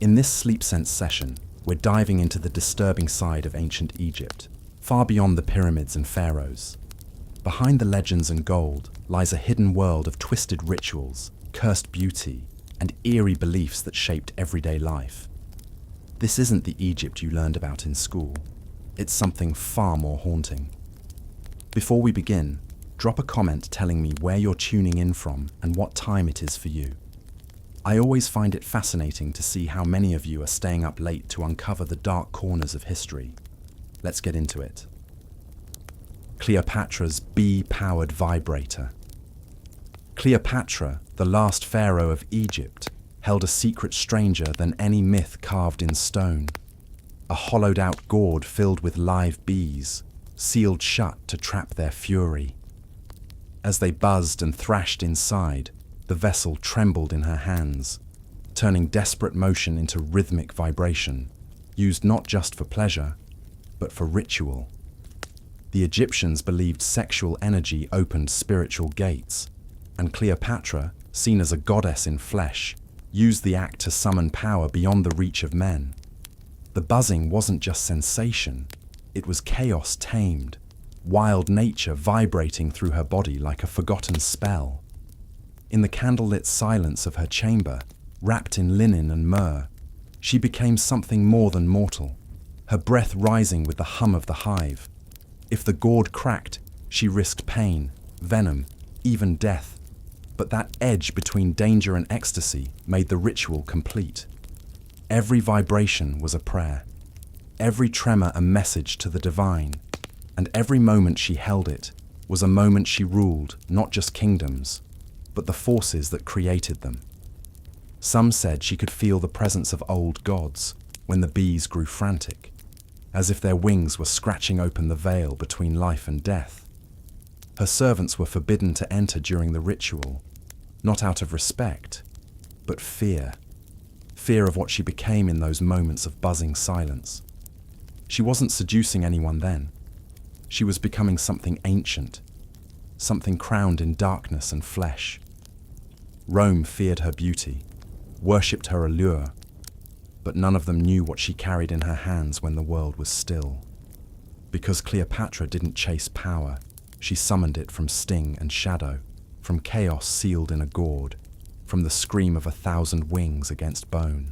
In this SleepSense session, we're diving into the disturbing side of ancient Egypt, far beyond the pyramids and pharaohs. Behind the legends and gold lies a hidden world of twisted rituals, cursed beauty, and eerie beliefs that shaped everyday life. This isn't the Egypt you learned about in school. It's something far more haunting. Before we begin, drop a comment telling me where you're tuning in from and what time it is for you. I always find it fascinating to see how many of you are staying up late to uncover the dark corners of history. Let's get into it. Cleopatra's bee-powered vibrator. Cleopatra, the last pharaoh of Egypt, held a secret stranger than any myth carved in stone. A hollowed-out gourd filled with live bees, sealed shut to trap their fury. As they buzzed and thrashed inside, the vessel trembled in her hands, turning desperate motion into rhythmic vibration, used not just for pleasure, but for ritual. The Egyptians believed sexual energy opened spiritual gates, and Cleopatra, seen as a goddess in flesh, used the act to summon power beyond the reach of men. The buzzing wasn't just sensation, it was chaos tamed, wild nature vibrating through her body like a forgotten spell. In the candlelit silence of her chamber, wrapped in linen and myrrh, she became something more than mortal, her breath rising with the hum of the hive. If the gourd cracked, she risked pain, venom, even death. But that edge between danger and ecstasy made the ritual complete. Every vibration was a prayer, every tremor a message to the divine, and every moment she held it was a moment she ruled not just kingdoms, but the forces that created them. Some said she could feel the presence of old gods when the bees grew frantic, as if their wings were scratching open the veil between life and death. Her servants were forbidden to enter during the ritual, not out of respect, but fear. Fear of what she became in those moments of buzzing silence. She wasn't seducing anyone then. She was becoming something ancient, something crowned in darkness and flesh. Rome feared her beauty, worshipped her allure, but none of them knew what she carried in her hands when the world was still. Because Cleopatra didn't chase power, she summoned it from sting and shadow, from chaos sealed in a gourd, from the scream of 1,000 wings against bone.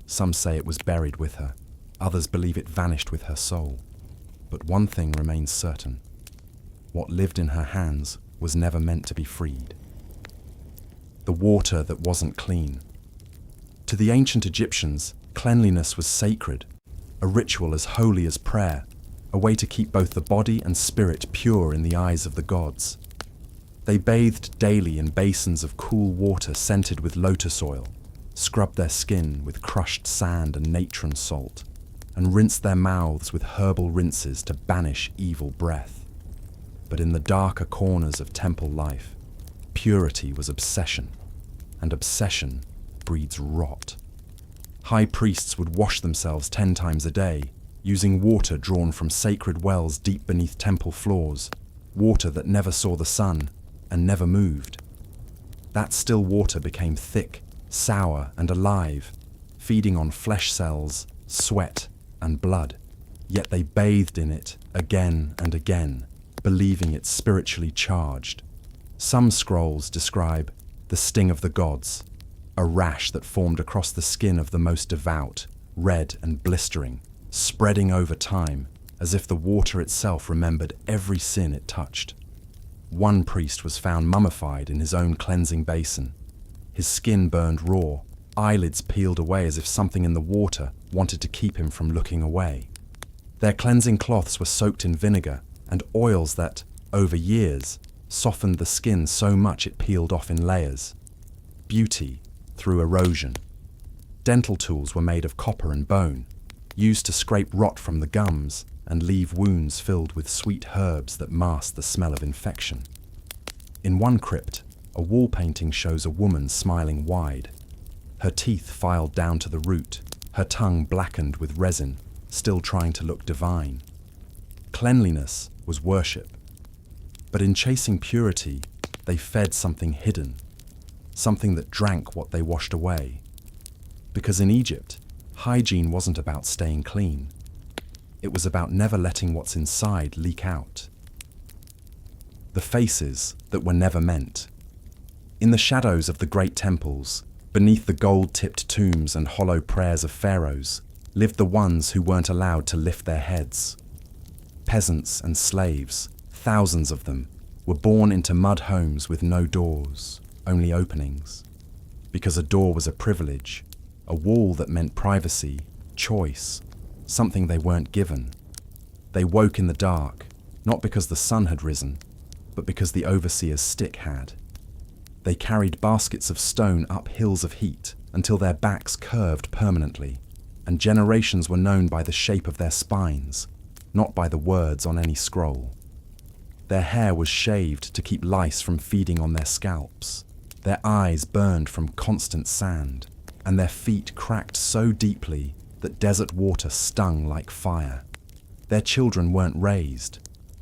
Some say it was buried with her, others believe it vanished with her soul. But one thing remains certain. What lived in her hands was never meant to be freed. The water that wasn't clean. To the ancient Egyptians, cleanliness was sacred, a ritual as holy as prayer, a way to keep both the body and spirit pure in the eyes of the gods. They bathed daily in basins of cool water scented with lotus oil, scrubbed their skin with crushed sand and natron salt, and rinsed their mouths with herbal rinses to banish evil breath. But in the darker corners of temple life, purity was obsession, and obsession breeds rot. High priests would wash themselves 10 times a day, using water drawn from sacred wells deep beneath temple floors, water that never saw the sun and never moved. That still water became thick, sour, and alive, feeding on flesh cells, sweat, and blood. Yet they bathed in it again and again, believing it spiritually charged. Some scrolls describe the sting of the gods, a rash that formed across the skin of the most devout, red and blistering, spreading over time, as if the water itself remembered every sin it touched. One priest was found mummified in his own cleansing basin. His skin burned raw, eyelids peeled away as if something in the water wanted to keep him from looking away. Their cleansing cloths were soaked in vinegar and oils that, over years, softened the skin so much it peeled off in layers. Beauty through erosion. Dental tools were made of copper and bone, used to scrape rot from the gums and leave wounds filled with sweet herbs that masked the smell of infection. In one crypt, a wall painting shows a woman smiling wide, her teeth filed down to the root, her tongue blackened with resin, still trying to look divine. Cleanliness was worship. But in chasing purity, they fed something hidden, something that drank what they washed away. Because in Egypt, hygiene wasn't about staying clean. It was about never letting what's inside leak out. The faces that were never meant. In the shadows of the great temples, beneath the gold-tipped tombs and hollow prayers of pharaohs, lived the ones who weren't allowed to lift their heads. Peasants and slaves, thousands of them, were born into mud homes with no doors, only openings. Because a door was a privilege, a wall that meant privacy, choice, something they weren't given. They woke in the dark, not because the sun had risen, but because the overseer's stick had. They carried baskets of stone up hills of heat until their backs curved permanently, and generations were known by the shape of their spines, not by the words on any scroll. Their hair was shaved to keep lice from feeding on their scalps. Their eyes burned from constant sand, and their feet cracked so deeply that desert water stung like fire. Their children weren't raised.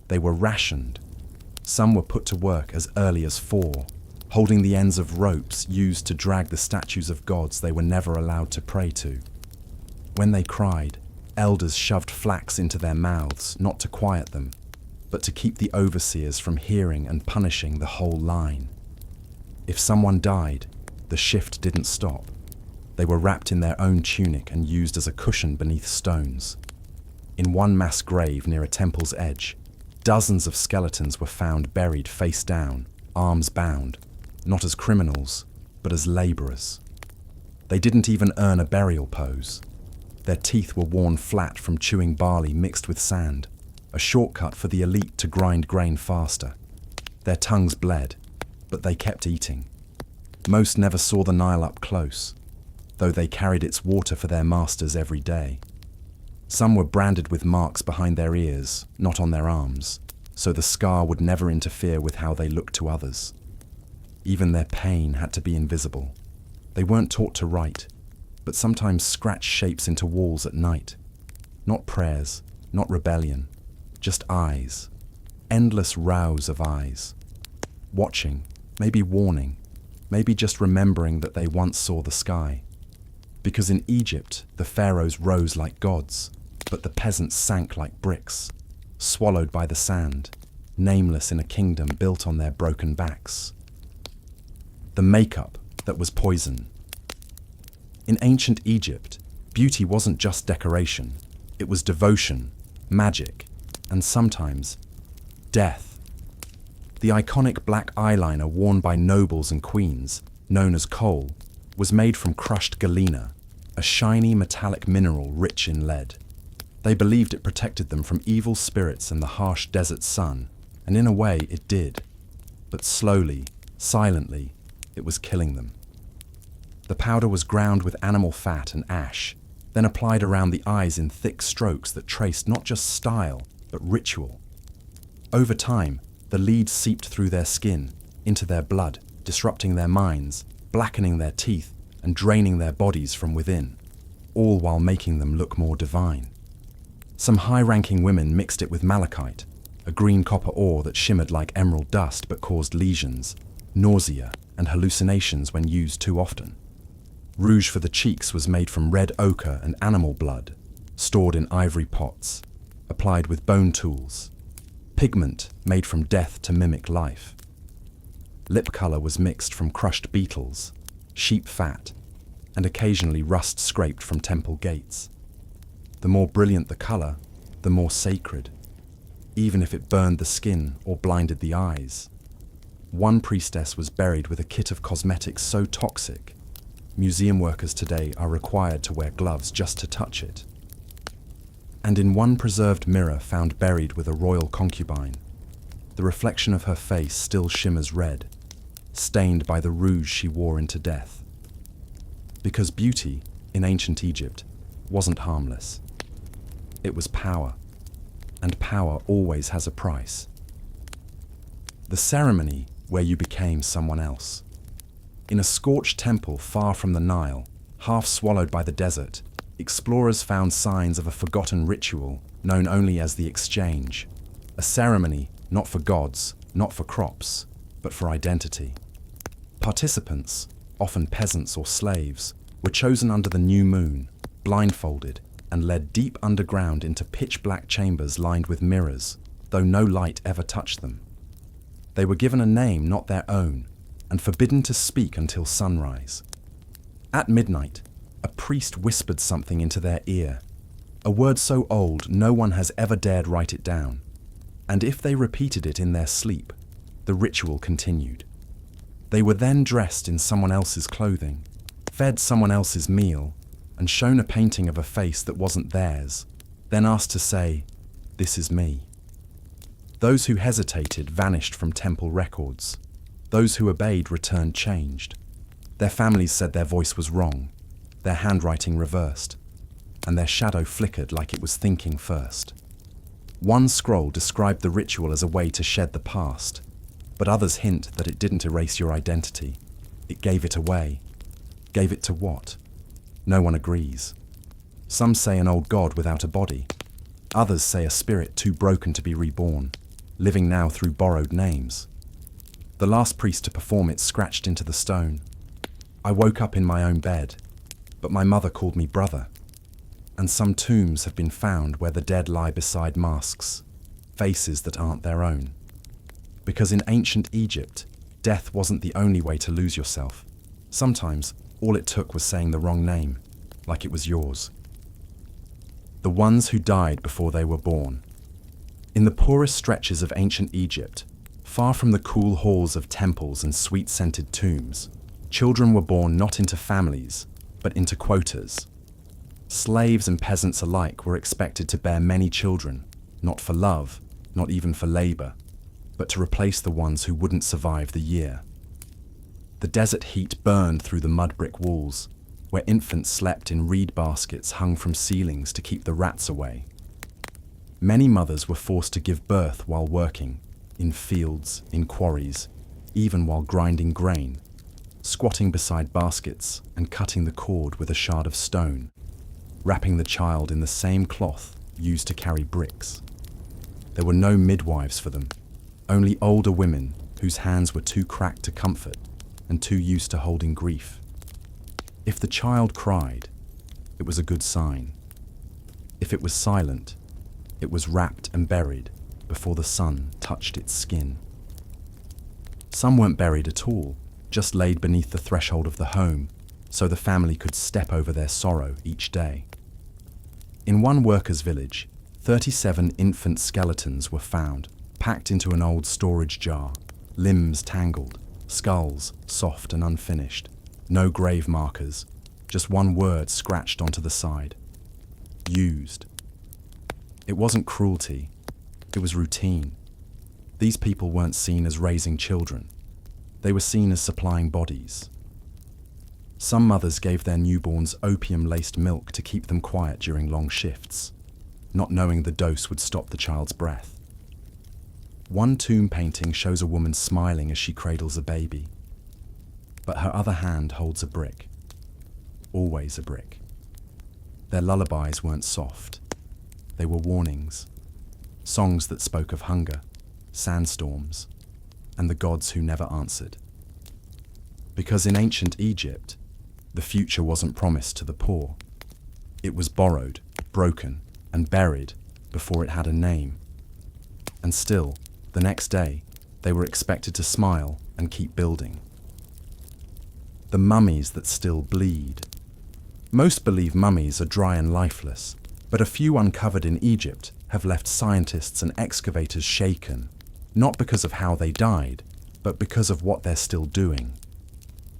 They were rationed. Some were put to work as early as 4, holding the ends of ropes used to drag the statues of gods they were never allowed to pray to. When they cried, elders shoved flax into their mouths, not to quiet them, but to keep the overseers from hearing and punishing the whole line. If someone died, the shift didn't stop. They were wrapped in their own tunic and used as a cushion beneath stones. In one mass grave near a temple's edge, dozens of skeletons were found buried face down, arms bound, not as criminals, but as laborers. They didn't even earn a burial pose. Their teeth were worn flat from chewing barley mixed with sand, a shortcut for the elite to grind grain faster. Their tongues bled, but they kept eating. Most never saw the Nile up close, though they carried its water for their masters every day. Some were branded with marks behind their ears, not on their arms, so the scar would never interfere with how they looked to others. Even their pain had to be invisible. They weren't taught to write, but sometimes scratched shapes into walls at night. Not prayers, not rebellion, just eyes. Endless rows of eyes. Watching, maybe warning, maybe just remembering that they once saw the sky. Because in Egypt, the pharaohs rose like gods, but the peasants sank like bricks, swallowed by the sand, nameless in a kingdom built on their broken backs. The makeup that was poison. In ancient Egypt, beauty wasn't just decoration, it was devotion, magic, and sometimes death. The iconic black eyeliner worn by nobles and queens, known as kohl, was made from crushed galena, a shiny metallic mineral rich in lead. They believed it protected them from evil spirits and the harsh desert sun, and in a way it did. But slowly, silently, it was killing them. The powder was ground with animal fat and ash, then applied around the eyes in thick strokes that traced not just style, but ritual. Over time, the lead seeped through their skin, into their blood, disrupting their minds, blackening their teeth, and draining their bodies from within, all while making them look more divine. Some high-ranking women mixed it with malachite, a green copper ore that shimmered like emerald dust but caused lesions, nausea, and hallucinations when used too often. Rouge for the cheeks was made from red ochre and animal blood, stored in ivory pots, applied with bone tools. Pigment made from death to mimic life. Lip color was mixed from crushed beetles, sheep fat, and occasionally rust scraped from temple gates. The more brilliant the color, the more sacred, even if it burned the skin or blinded the eyes. One priestess was buried with a kit of cosmetics so toxic, museum workers today are required to wear gloves just to touch it. And in one preserved mirror found buried with a royal concubine, the reflection of her face still shimmers red, stained by the rouge she wore into death. Because beauty, in ancient Egypt, wasn't harmless. It was power, and power always has a price. The ceremony where you became someone else. In a scorched temple far from the Nile, half swallowed by the desert, explorers found signs of a forgotten ritual known only as the exchange, a ceremony not for gods, not for crops, but for identity. Participants, often peasants or slaves, were chosen under the new moon, blindfolded, and led deep underground into pitch-black chambers lined with mirrors, though no light ever touched them. They were given a name not their own, and forbidden to speak until sunrise. At midnight, a priest whispered something into their ear, a word so old no one has ever dared write it down, and if they repeated it in their sleep, the ritual continued. They were then dressed in someone else's clothing, fed someone else's meal, and shown a painting of a face that wasn't theirs, then asked to say, "This is me." Those who hesitated vanished from temple records. Those who obeyed returned changed. Their families said their voice was wrong, their handwriting reversed, and their shadow flickered like it was thinking first. One scroll described the ritual as a way to shed the past, but others hint that it didn't erase your identity. It gave it away. Gave it to what? No one agrees. Some say an old god without a body. Others say a spirit too broken to be reborn, living now through borrowed names. The last priest to perform it scratched into the stone. I woke up in my own bed, but my mother called me brother. And some tombs have been found where the dead lie beside masks, faces that aren't their own. Because in ancient Egypt, death wasn't the only way to lose yourself. Sometimes, all it took was saying the wrong name, like it was yours. The ones who died before they were born. In the poorest stretches of ancient Egypt, far from the cool halls of temples and sweet-scented tombs, children were born not into families, but into quotas. Slaves and peasants alike were expected to bear many children, not for love, not even for labor, but to replace the ones who wouldn't survive the year. The desert heat burned through the mud brick walls, where infants slept in reed baskets hung from ceilings to keep the rats away. Many mothers were forced to give birth while working, in fields, in quarries, even while grinding grain, squatting beside baskets and cutting the cord with a shard of stone, wrapping the child in the same cloth used to carry bricks. There were no midwives for them, only older women whose hands were too cracked to comfort and too used to holding grief. If the child cried, it was a good sign. If it was silent, it was wrapped and buried before the sun touched its skin. Some weren't buried at all, just laid beneath the threshold of the home, so the family could step over their sorrow each day. In one workers' village, 37 infant skeletons were found, packed into an old storage jar, limbs tangled, skulls soft and unfinished, no grave markers, just one word scratched onto the side. Used. It wasn't cruelty, it was routine. These people weren't seen as raising children. They were seen as supplying bodies. Some mothers gave their newborns opium-laced milk to keep them quiet during long shifts, not knowing the dose would stop the child's breath. One tomb painting shows a woman smiling as she cradles a baby, but her other hand holds a brick. Always a brick. Their lullabies weren't soft. They were warnings. Songs that spoke of hunger, sandstorms, and the gods who never answered. Because in ancient Egypt, the future wasn't promised to the poor. It was borrowed, broken, and buried before it had a name. And still, the next day, they were expected to smile and keep building. The mummies that still bleed. Most believe mummies are dry and lifeless, but a few uncovered in Egypt have left scientists and excavators shaken, not because of how they died, but because of what they're still doing.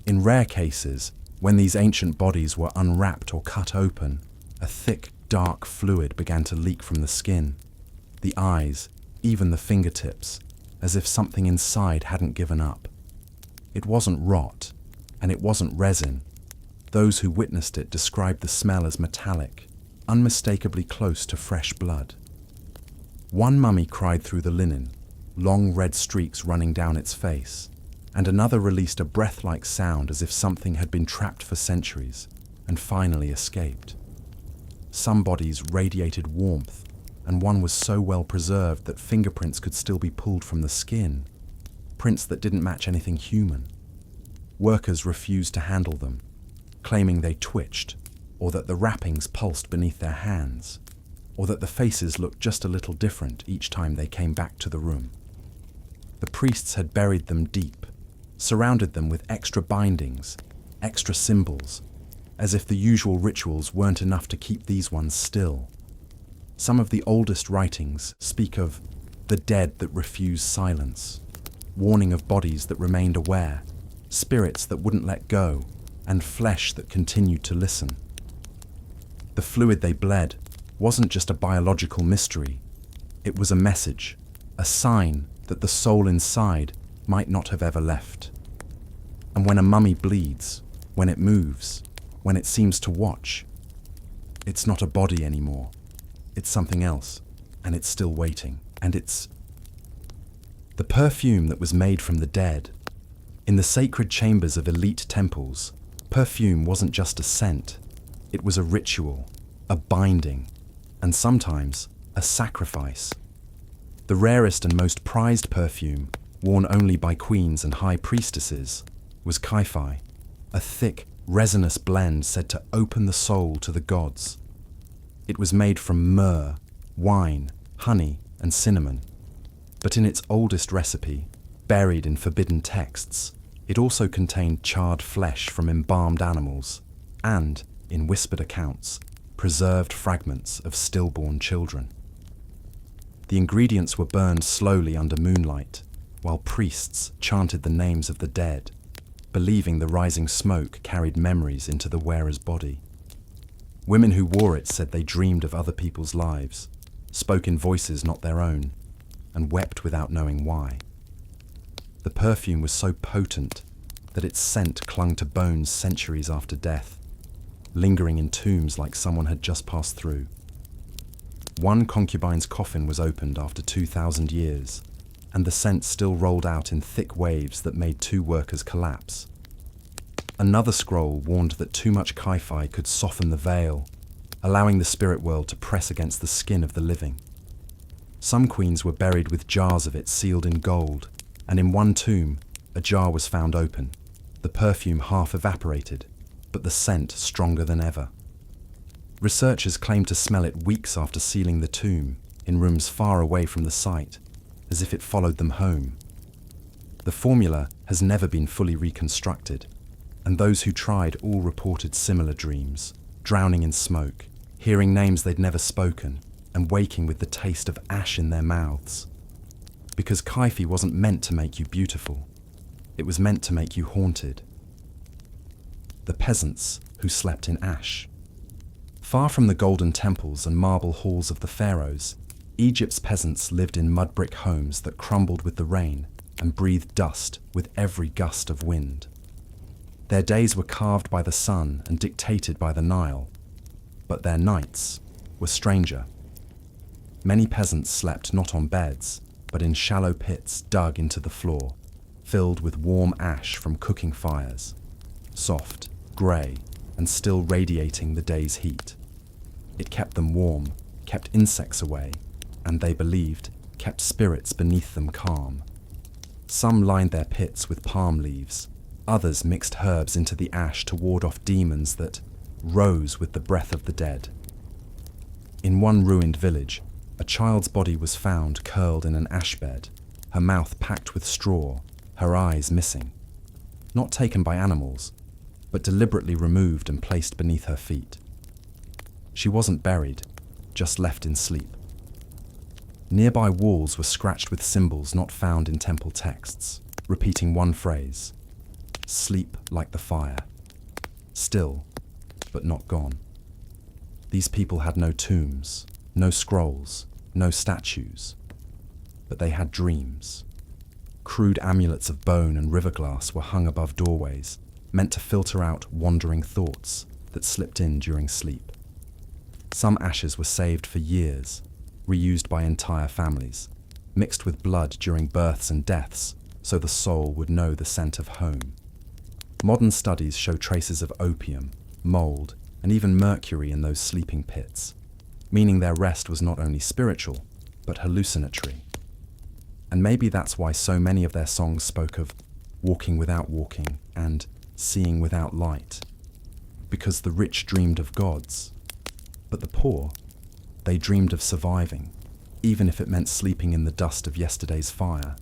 In rare cases, when these ancient bodies were unwrapped or cut open, a thick, dark fluid began to leak from the skin, the eyes, even the fingertips, as if something inside hadn't given up. It wasn't rot, and it wasn't resin. Those who witnessed it described the smell as metallic, unmistakably close to fresh blood. One mummy cried through the linen, long red streaks running down its face, and another released a breath-like sound as if something had been trapped for centuries and finally escaped. Some bodies radiated warmth, and one was so well preserved that fingerprints could still be pulled from the skin, prints that didn't match anything human. Workers refused to handle them. claiming they twitched, or that the wrappings pulsed beneath their hands, or that the faces looked just a little different each time they came back to the room. The priests had buried them deep, surrounded them with extra bindings, extra symbols, as if the usual rituals weren't enough to keep these ones still. Some of the oldest writings speak of the dead that refuse silence, warning of bodies that remained aware, spirits that wouldn't let go, and flesh that continued to listen. The fluid they bled wasn't just a biological mystery. It was a message, a sign that the soul inside might not have ever left. And when a mummy bleeds, when it moves, when it seems to watch, it's not a body anymore. It's something else, and it's still waiting. And it's the perfume that was made from the dead. In the sacred chambers of elite temples, perfume wasn't just a scent. It was a ritual, a binding, and sometimes a sacrifice. The rarest and most prized perfume, worn only by queens and high priestesses, was kai-fi, a thick, resinous blend said to open the soul to the gods. It was made from myrrh, wine, honey, and cinnamon. But in its oldest recipe, buried in forbidden texts, it also contained charred flesh from embalmed animals and, in whispered accounts, preserved fragments of stillborn children. The ingredients were burned slowly under moonlight, while priests chanted the names of the dead, believing the rising smoke carried memories into the wearer's body. Women who wore it said they dreamed of other people's lives, spoke in voices not their own, and wept without knowing why. The perfume was so potent that its scent clung to bones centuries after death, lingering in tombs like someone had just passed through. One concubine's coffin was opened after 2,000 years, and the scent still rolled out in thick waves that made 2 workers collapse. Another scroll warned that too much kai-fi could soften the veil, allowing the spirit world to press against the skin of the living. Some queens were buried with jars of it sealed in gold, and in one tomb, a jar was found open, the perfume half evaporated, but the scent stronger than ever. Researchers claimed to smell it weeks after sealing the tomb, in rooms far away from the site, as if it followed them home. The formula has never been fully reconstructed, and those who tried all reported similar dreams, drowning in smoke, hearing names they'd never spoken, and waking with the taste of ash in their mouths. Because kai-fi wasn't meant to make you beautiful, it was meant to make you haunted. The peasants who slept in ash. Far from the golden temples and marble halls of the pharaohs, Egypt's peasants lived in mud brick homes that crumbled with the rain and breathed dust with every gust of wind. Their days were carved by the sun and dictated by the Nile, but their nights were stranger. Many peasants slept not on beds, but in shallow pits dug into the floor, filled with warm ash from cooking fires, soft, grey, and still radiating the day's heat. It kept them warm, kept insects away, and they believed kept spirits beneath them calm. Some lined their pits with palm leaves, others mixed herbs into the ash to ward off demons that rose with the breath of the dead. In one ruined village, a child's body was found curled in an ash bed, her mouth packed with straw, her eyes missing. Not taken by animals, but deliberately removed and placed beneath her feet. She wasn't buried, just left in sleep. Nearby walls were scratched with symbols not found in temple texts, repeating one phrase: sleep like the fire. Still, but not gone. These people had no tombs, no scrolls, no statues, but they had dreams. Crude amulets of bone and river glass were hung above doorways, meant to filter out wandering thoughts that slipped in during sleep. Some ashes were saved for years, reused by entire families, mixed with blood during births and deaths, so the soul would know the scent of home. Modern studies show traces of opium, mold, and even mercury in those sleeping pits, meaning their rest was not only spiritual, but hallucinatory. And maybe that's why so many of their songs spoke of walking without walking and seeing without light. because the rich dreamed of gods. But the poor, they dreamed of surviving, even if it meant sleeping in the dust of yesterday's fire.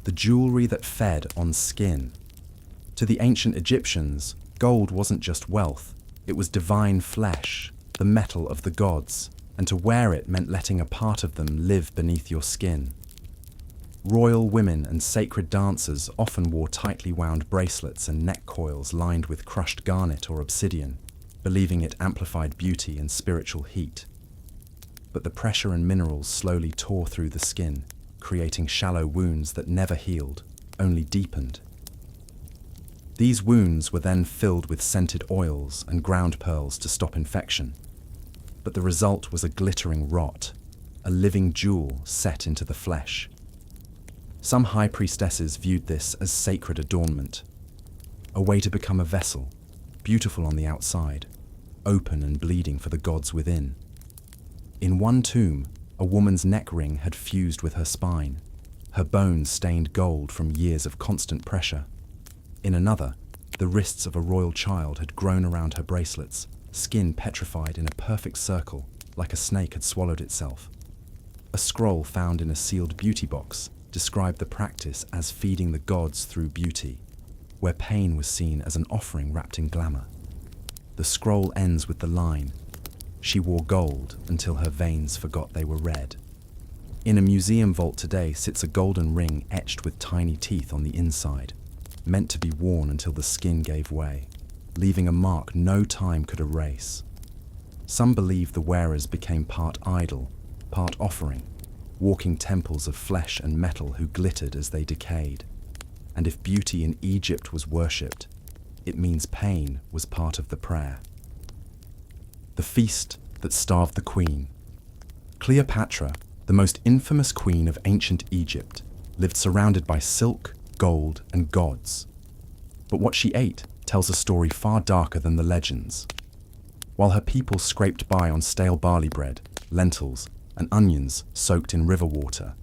The jewelry that fed on skin. To the ancient Egyptians, gold wasn't just wealth, it was divine flesh, the metal of the gods, and to wear it meant letting a part of them live beneath your skin. Royal women and sacred dancers often wore tightly wound bracelets and neck coils lined with crushed garnet or obsidian, believing it amplified beauty and spiritual heat. But the pressure and minerals slowly tore through the skin, creating shallow wounds that never healed, only deepened. These wounds were then filled with scented oils and ground pearls to stop infection. But the result was a glittering rot, a living jewel set into the flesh. Some high priestesses viewed this as sacred adornment, a way to become a vessel, beautiful on the outside, open and bleeding for the gods within. In one tomb, a woman's neck ring had fused with her spine, her bones stained gold from years of constant pressure. In another, the wrists of a royal child had grown around her bracelets, skin petrified in a perfect circle, like a snake had swallowed itself. A scroll found in a sealed beauty box described the practice as feeding the gods through beauty, where pain was seen as an offering wrapped in glamour. The scroll ends with the line, "She wore gold until her veins forgot they were red." In a museum vault today sits a golden ring etched with tiny teeth on the inside, meant to be worn until the skin gave way, leaving a mark no time could erase. Some believe the wearers became part idol, part offering, walking temples of flesh and metal who glittered as they decayed. And if beauty in Egypt was worshipped, it means pain was part of the prayer. The feast that starved the queen. Cleopatra, the most infamous queen of ancient Egypt, lived surrounded by silk, gold, and gods. But what she ate tells a story far darker than the legends. While her people scraped by on stale barley bread, lentils, and onions soaked in river water,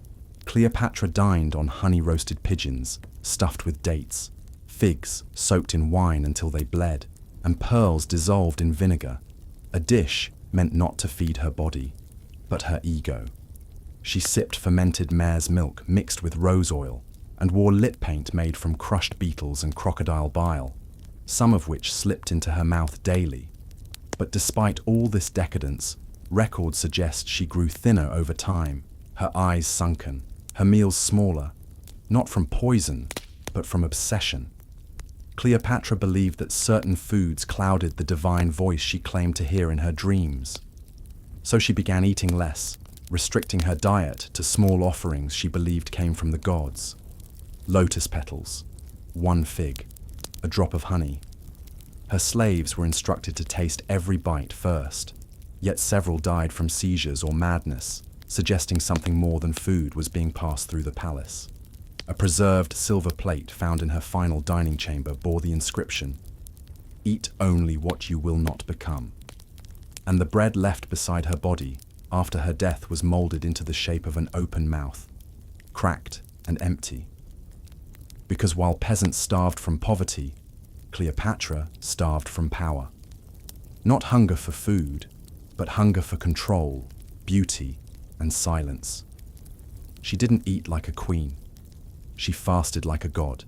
Cleopatra dined on honey-roasted pigeons, stuffed with dates, figs soaked in wine until they bled, and pearls dissolved in vinegar, a dish meant not to feed her body, but her ego. She sipped fermented mare's milk mixed with rose oil, and wore lip paint made from crushed beetles and crocodile bile, some of which slipped into her mouth daily. But despite all this decadence, records suggest she grew thinner over time, her eyes sunken, her meals smaller, not from poison, but from obsession. Cleopatra believed that certain foods clouded the divine voice she claimed to hear in her dreams. So she began eating less, restricting her diet to small offerings she believed came from the gods. Lotus petals, one fig, a drop of honey. Her slaves were instructed to taste every bite first, yet several died from seizures or madness, suggesting something more than food was being passed through the palace. A preserved silver plate found in her final dining chamber bore the inscription, "Eat only what you will not become." And the bread left beside her body after her death was molded into the shape of an open mouth, cracked and empty. Because while peasants starved from poverty, Cleopatra starved from power. Not hunger for food, but hunger for control, beauty, and silence. She didn't eat like a queen. She fasted like a god.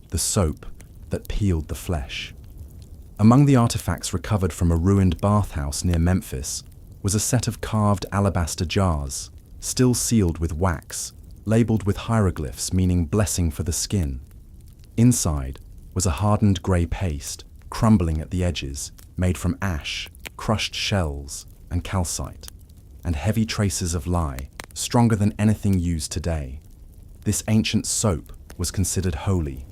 The soap that peeled the flesh. Among the artifacts recovered from a ruined bathhouse near Memphis was a set of carved alabaster jars, still sealed with wax, labeled with hieroglyphs meaning blessing for the skin. Inside was a hardened grey paste, crumbling at the edges, made from ash, crushed shells, and calcite, and heavy traces of lye, stronger than anything used today. This ancient soap was considered holy,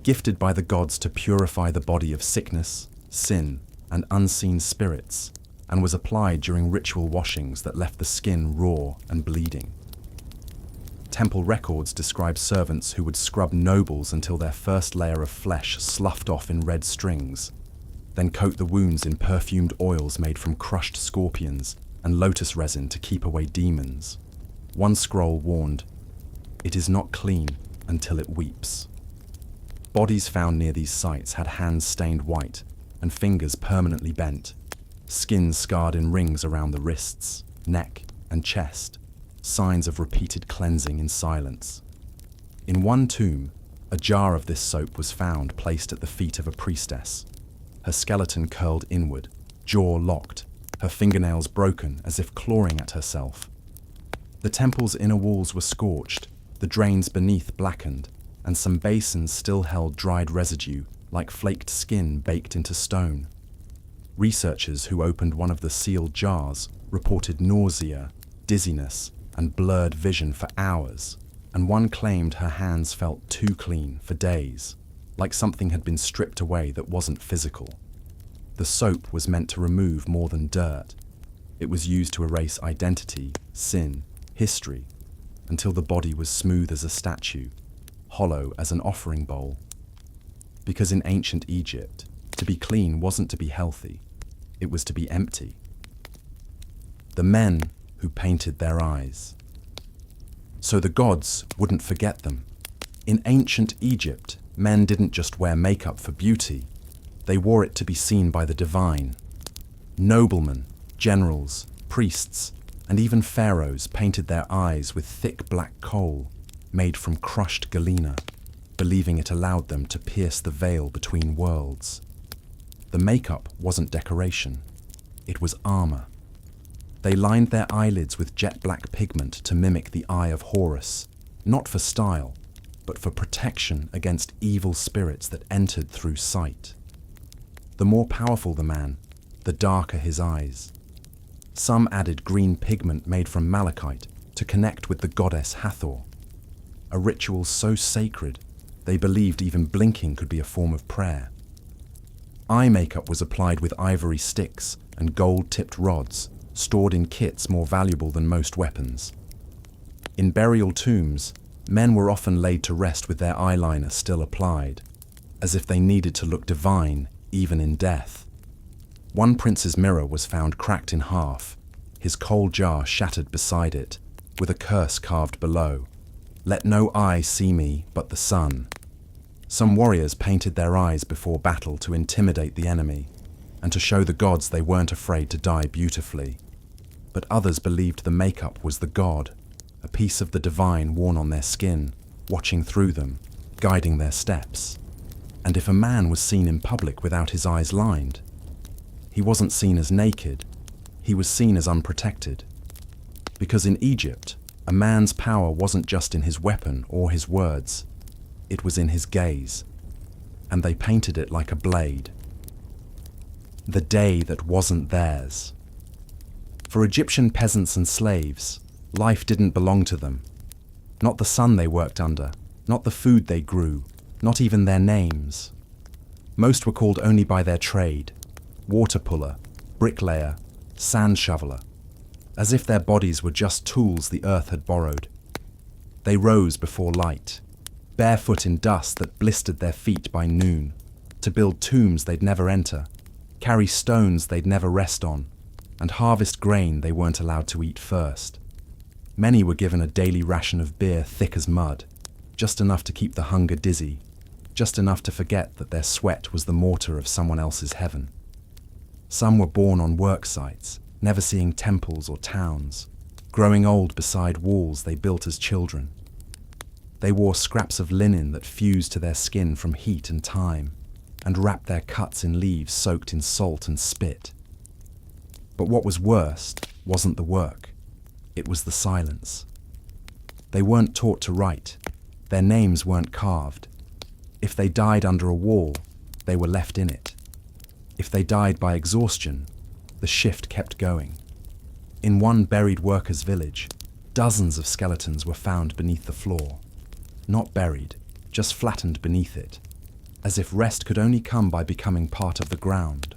gifted by the gods to purify the body of sickness, sin, and unseen spirits, and was applied during ritual washings that left the skin raw and bleeding. Temple records describe servants who would scrub nobles until their first layer of flesh sloughed off in red strings, then coat the wounds in perfumed oils made from crushed scorpions and lotus resin to keep away demons. One scroll warned, "It is not clean until it weeps." Bodies found near these sites had hands stained white and fingers permanently bent, skin scarred in rings around the wrists, neck, and chest, signs of repeated cleansing in silence. In one tomb, a jar of this soap was found placed at the feet of a priestess, her skeleton curled inward, jaw locked, her fingernails broken as if clawing at herself. The temple's inner walls were scorched, the drains beneath blackened, and some basins still held dried residue like flaked skin baked into stone. Researchers who opened one of the sealed jars reported nausea, dizziness, and blurred vision for hours, and one claimed her hands felt too clean for days, like something had been stripped away that wasn't physical. The soap was meant to remove more than dirt. It was used to erase identity, sin, history, until the body was smooth as a statue, hollow as an offering bowl. Because in ancient Egypt, to be clean wasn't to be healthy, it was to be empty. The men who painted their eyes. So the gods wouldn't forget them. In ancient Egypt, men didn't just wear makeup for beauty, they wore it to be seen by the divine. Noblemen, generals, priests, and even pharaohs painted their eyes with thick black coal made from crushed galena, believing it allowed them to pierce the veil between worlds. The makeup wasn't decoration, it was armor. They lined their eyelids with jet black pigment to mimic the eye of Horus, not for style, but for protection against evil spirits that entered through sight. The more powerful the man, the darker his eyes. Some added green pigment made from malachite to connect with the goddess Hathor, a ritual so sacred they believed even blinking could be a form of prayer. Eye makeup was applied with ivory sticks and gold-tipped rods, stored in kits more valuable than most weapons. In burial tombs, men were often laid to rest with their eyeliner still applied, as if they needed to look divine even in death. One prince's mirror was found cracked in half, his coal jar shattered beside it, with a curse carved below, "Let no eye see me but the sun." Some warriors painted their eyes before battle to intimidate the enemy, and to show the gods they weren't afraid to die beautifully. But others believed the makeup was the god, a piece of the divine worn on their skin, watching through them, guiding their steps. And if a man was seen in public without his eyes lined, he wasn't seen as naked, he was seen as unprotected. Because in Egypt, a man's power wasn't just in his weapon or his words, it was in his gaze, and they painted it like a blade. The day that wasn't theirs. For Egyptian peasants and slaves, life didn't belong to them. Not the sun they worked under, not the food they grew, not even their names. Most were called only by their trade: water puller, bricklayer, sand shoveler, as if their bodies were just tools the earth had borrowed. They rose before light, barefoot in dust that blistered their feet by noon, to build tombs they'd never enter, carry stones they'd never rest on, and harvest grain they weren't allowed to eat first. Many were given a daily ration of beer thick as mud, just enough to keep the hunger dizzy, just enough to forget that their sweat was the mortar of someone else's heaven. Some were born on work sites, never seeing temples or towns, growing old beside walls they built as children. They wore scraps of linen that fused to their skin from heat and time, and wrapped their cuts in leaves soaked in salt and spit. But what was worst wasn't the work, it was the silence. They weren't taught to write, their names weren't carved. If they died under a wall, they were left in it. If they died by exhaustion, the shift kept going. In one buried workers' village, dozens of skeletons were found beneath the floor. Not buried, just flattened beneath it, as if rest could only come by becoming part of the ground.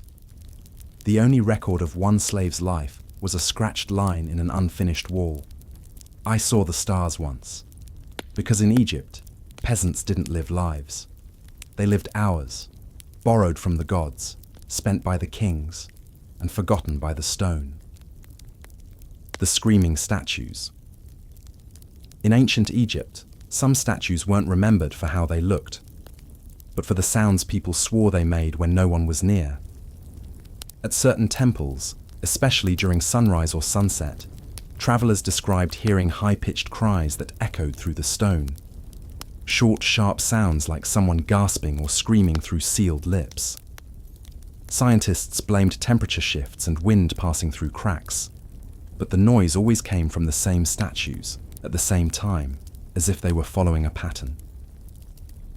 The only record of one slave's life was a scratched line in an unfinished wall. "I saw the stars once." Because in Egypt, peasants didn't live lives. They lived hours, borrowed from the gods, spent by the kings, and forgotten by the stone. The screaming statues. In ancient Egypt, some statues weren't remembered for how they looked. but for the sounds people swore they made when no one was near. At certain temples, especially during sunrise or sunset, travelers described hearing high-pitched cries that echoed through the stone. Short, sharp sounds like someone gasping or screaming through sealed lips. Scientists blamed temperature shifts and wind passing through cracks, but the noise always came from the same statues, at the same time, as if they were following a pattern.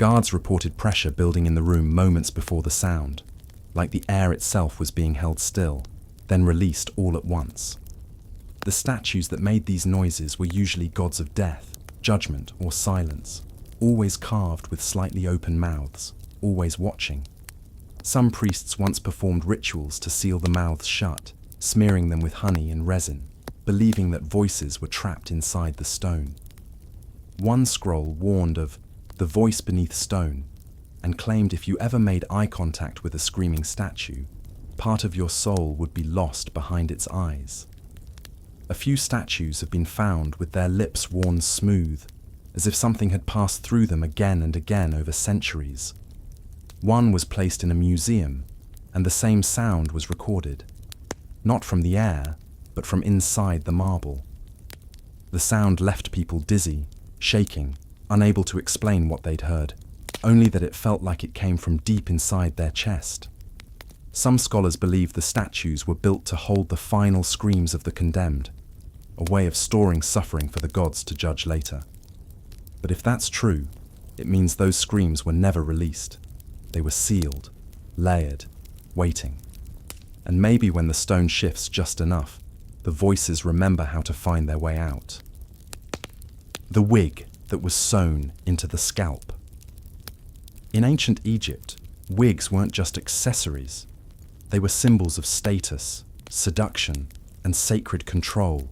Guards reported pressure building in the room moments before the sound, like the air itself was being held still, then released all at once. The statues that made these noises were usually gods of death, judgment, or silence, always carved with slightly open mouths, always watching. Some priests once performed rituals to seal the mouths shut, smearing them with honey and resin, believing that voices were trapped inside the stone. One scroll warned of the voice beneath stone and claimed if you ever made eye contact with a screaming statue, part of your soul would be lost behind its eyes. A few statues have been found with their lips worn smooth, as if something had passed through them again and again over centuries. One was placed in a museum, and the same sound was recorded, not from the air, but from inside the marble. The sound left people dizzy, shaking, unable to explain what they'd heard, only that it felt like it came from deep inside their chest. Some scholars believe the statues were built to hold the final screams of the condemned, a way of storing suffering for the gods to judge later. But if that's true, it means those screams were never released. They were sealed, layered, waiting. And maybe when the stone shifts just enough, the voices remember how to find their way out. The wig that was sewn into the scalp. In ancient Egypt, wigs weren't just accessories. They were symbols of status, seduction, and sacred control,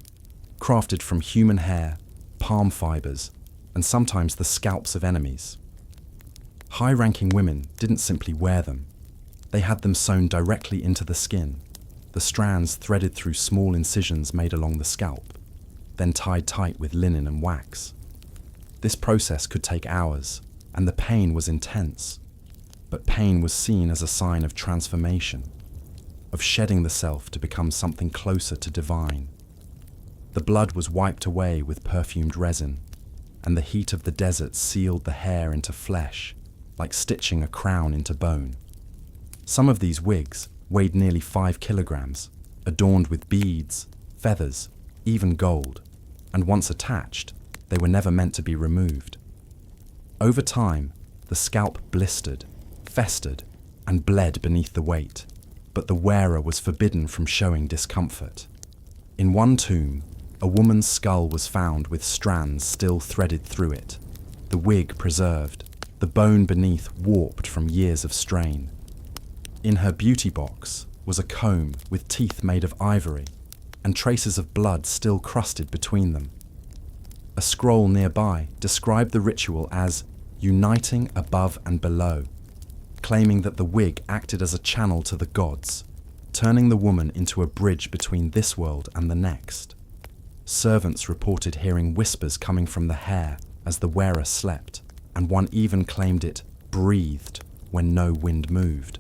crafted from human hair, palm fibers, and sometimes the scalps of enemies. High-ranking women didn't simply wear them. They had them sewn directly into the skin, the strands threaded through small incisions made along the scalp, then tied tight with linen and wax. This process could take hours, and the pain was intense. But pain was seen as a sign of transformation, of shedding the self to become something closer to divine. The blood was wiped away with perfumed resin, and the heat of the desert sealed the hair into flesh, like stitching a crown into bone. Some of these wigs weighed nearly 5 kilograms, adorned with beads, feathers, even gold, and once attached, they were never meant to be removed. Over time, the scalp blistered, festered, and bled beneath the weight, but the wearer was forbidden from showing discomfort. In one tomb, a woman's skull was found with strands still threaded through it, the wig preserved, the bone beneath warped from years of strain. In her beauty box was a comb with teeth made of ivory, and traces of blood still crusted between them. A scroll nearby described the ritual as uniting above and below, claiming that the wig acted as a channel to the gods, turning the woman into a bridge between this world and the next. Servants reported hearing whispers coming from the hair as the wearer slept, and one even claimed it breathed when no wind moved.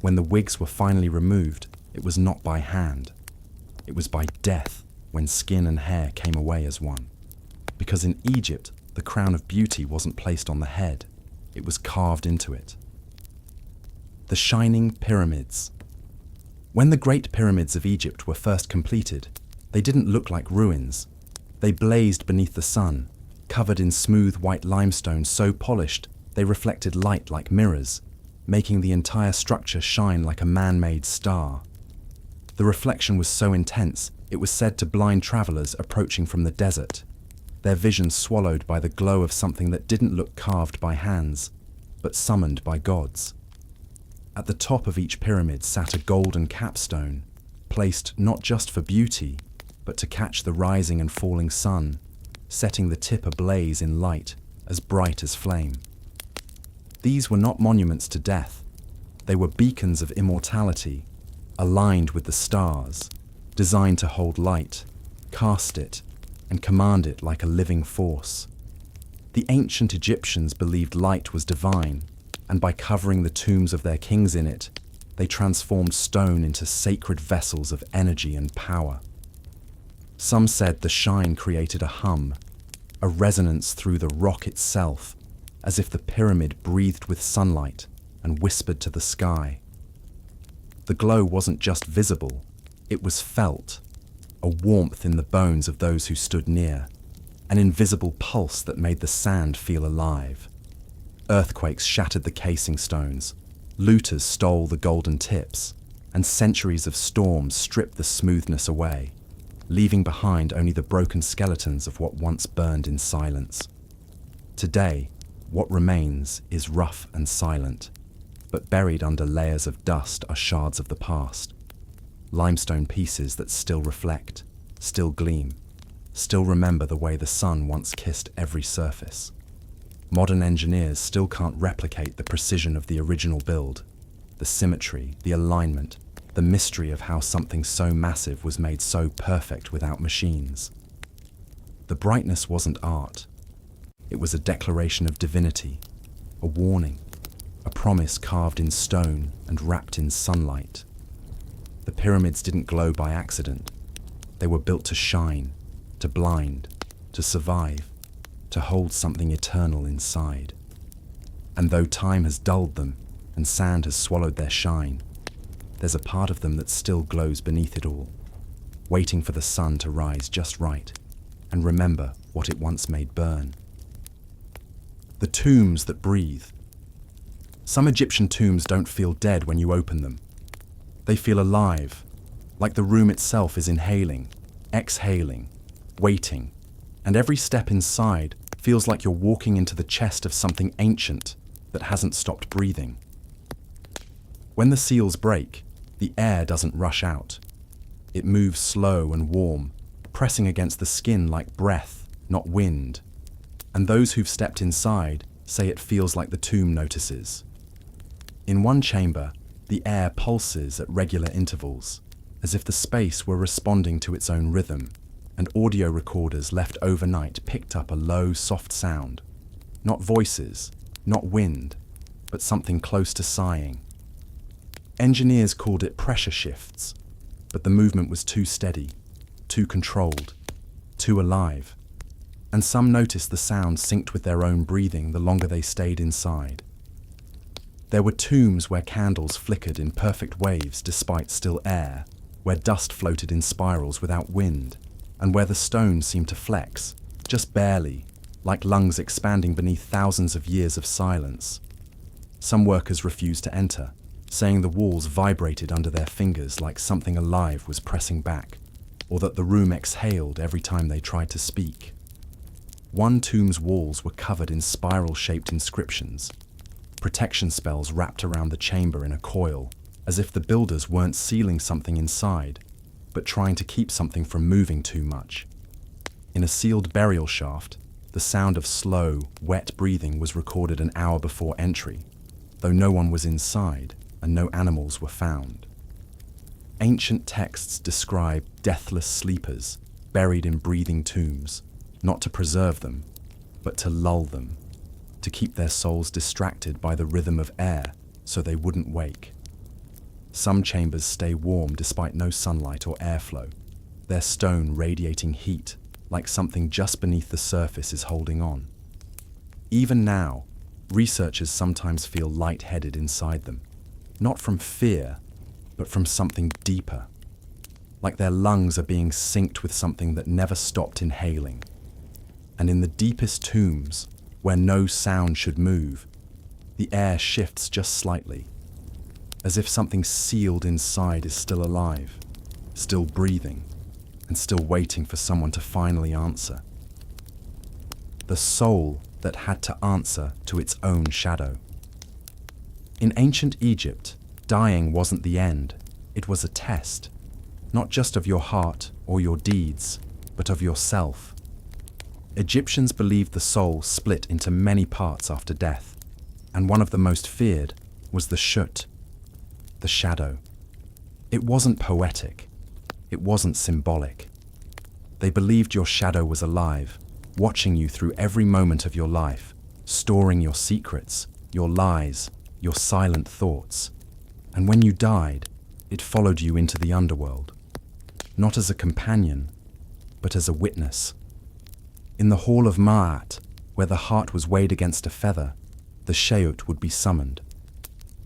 When the wigs were finally removed, it was not by hand. It was by death when skin and hair came away as one. Because in Egypt, the crown of beauty wasn't placed on the head, it was carved into it. The Shining Pyramids. When the Great Pyramids of Egypt were first completed, they didn't look like ruins. They blazed beneath the sun, covered in smooth white limestone so polished they reflected light like mirrors, making the entire structure shine like a man-made star. The reflection was so intense, it was said to blind travelers approaching from the desert, their vision swallowed by the glow of something that didn't look carved by hands, but summoned by gods. At the top of each pyramid sat a golden capstone, placed not just for beauty, but to catch the rising and falling sun, setting the tip ablaze in light as bright as flame. These were not monuments to death. They were beacons of immortality, aligned with the stars, designed to hold light, cast it, and command it like a living force. The ancient Egyptians believed light was divine, and by covering the tombs of their kings in it, they transformed stone into sacred vessels of energy and power. Some said the shine created a hum, a resonance through the rock itself, as if the pyramid breathed with sunlight and whispered to the sky. The glow wasn't just visible, it was felt, a warmth in the bones of those who stood near, an invisible pulse that made the sand feel alive. Earthquakes shattered the casing stones, looters stole the golden tips, and centuries of storms stripped the smoothness away, leaving behind only the broken skeletons of what once burned in silence. Today, what remains is rough and silent, but buried under layers of dust are shards of the past. Limestone pieces that still reflect, still gleam, still remember the way the sun once kissed every surface. Modern engineers still can't replicate the precision of the original build, the symmetry, the alignment, the mystery of how something so massive was made so perfect without machines. The brightness wasn't art. It was a declaration of divinity, a warning, a promise carved in stone and wrapped in sunlight. The pyramids didn't glow by accident. They were built to shine, to blind, to survive, to hold something eternal inside. And though time has dulled them and sand has swallowed their shine, there's a part of them that still glows beneath it all, waiting for the sun to rise just right and remember what it once made burn. The tombs that breathe. Some Egyptian tombs don't feel dead when you open them. They feel alive, like the room itself is inhaling, exhaling, waiting, and every step inside feels like you're walking into the chest of something ancient that hasn't stopped breathing. When the seals break, the air doesn't rush out. It moves slow and warm, pressing against the skin like breath, not wind. And those who've stepped inside say it feels like the tomb notices. In one chamber, the air pulses at regular intervals, as if the space were responding to its own rhythm, and audio recorders left overnight picked up a low, soft sound. Not voices, not wind, but something close to sighing. Engineers called it pressure shifts, but the movement was too steady, too controlled, too alive. And some noticed the sound synced with their own breathing the longer they stayed inside. There were tombs where candles flickered in perfect waves despite still air, where dust floated in spirals without wind, and where the stones seemed to flex, just barely, like lungs expanding beneath thousands of years of silence. Some workers refused to enter, saying the walls vibrated under their fingers like something alive was pressing back, or that the room exhaled every time they tried to speak. One tomb's walls were covered in spiral-shaped inscriptions, protection spells wrapped around the chamber in a coil, as if the builders weren't sealing something inside, but trying to keep something from moving too much. In a sealed burial shaft, the sound of slow, wet breathing was recorded an hour before entry, though no one was inside and no animals were found. Ancient texts describe deathless sleepers buried in breathing tombs, not to preserve them, but to lull them, to keep their souls distracted by the rhythm of air so they wouldn't wake. Some chambers stay warm despite no sunlight or airflow, their stone radiating heat like something just beneath the surface is holding on. Even now, researchers sometimes feel lightheaded inside them, not from fear, but from something deeper, like their lungs are being synced with something that never stopped inhaling. And in the deepest tombs, where no sound should move, the air shifts just slightly, as if something sealed inside is still alive, still breathing, and still waiting for someone to finally answer. The soul that had to answer to its own shadow. In ancient Egypt, dying wasn't the end, it was a test, not just of your heart or your deeds, but of yourself. Egyptians believed the soul split into many parts after death, and one of the most feared was the Shut, the shadow. It wasn't poetic, it wasn't symbolic. They believed your shadow was alive, watching you through every moment of your life, storing your secrets, your lies, your silent thoughts. And when you died, it followed you into the underworld, not as a companion, but as a witness. In the hall of Ma'at, where the heart was weighed against a feather, the Sheut would be summoned.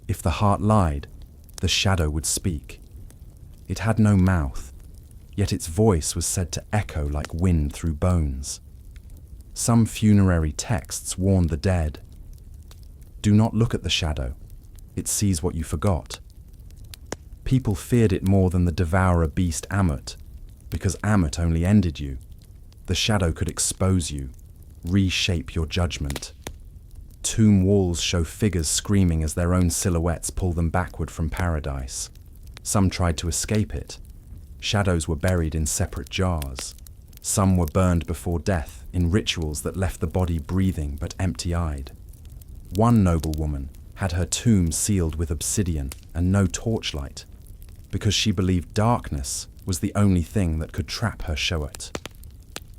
If the heart lied, the shadow would speak. It had no mouth, yet its voice was said to echo like wind through bones. Some funerary texts warned the dead. Do not look at the shadow. It sees what you forgot. People feared it more than the devourer beast Ammut, because Ammut only ended you. The shadow could expose you, reshape your judgment. Tomb walls show figures screaming as their own silhouettes pull them backward from paradise. Some tried to escape it. Shadows were buried in separate jars. Some were burned before death in rituals that left the body breathing but empty-eyed. One noble woman had her tomb sealed with obsidian and no torchlight, because she believed darkness was the only thing that could trap her Sheut.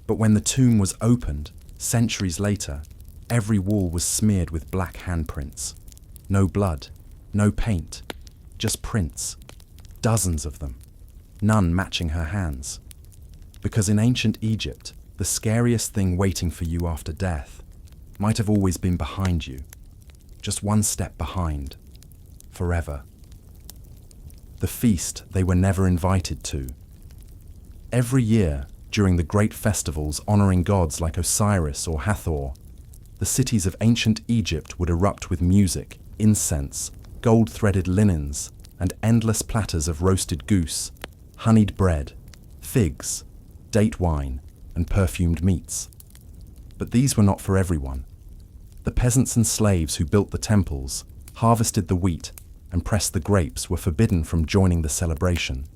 But when the tomb was opened, centuries later, every wall was smeared with black handprints. No blood, no paint, just prints. Dozens of them, none matching her hands. Because in ancient Egypt, the scariest thing waiting for you after death might have always been behind you, just one step behind, forever. The feast they were never invited to. Every year, during the great festivals honoring gods like Osiris or Hathor, the cities of ancient Egypt would erupt with music, incense, gold-threaded linens, and endless platters of roasted goose, honeyed bread, figs, date wine, and perfumed meats. But these were not for everyone. The peasants and slaves who built the temples, harvested the wheat, and pressed the grapes were forbidden from joining the celebration.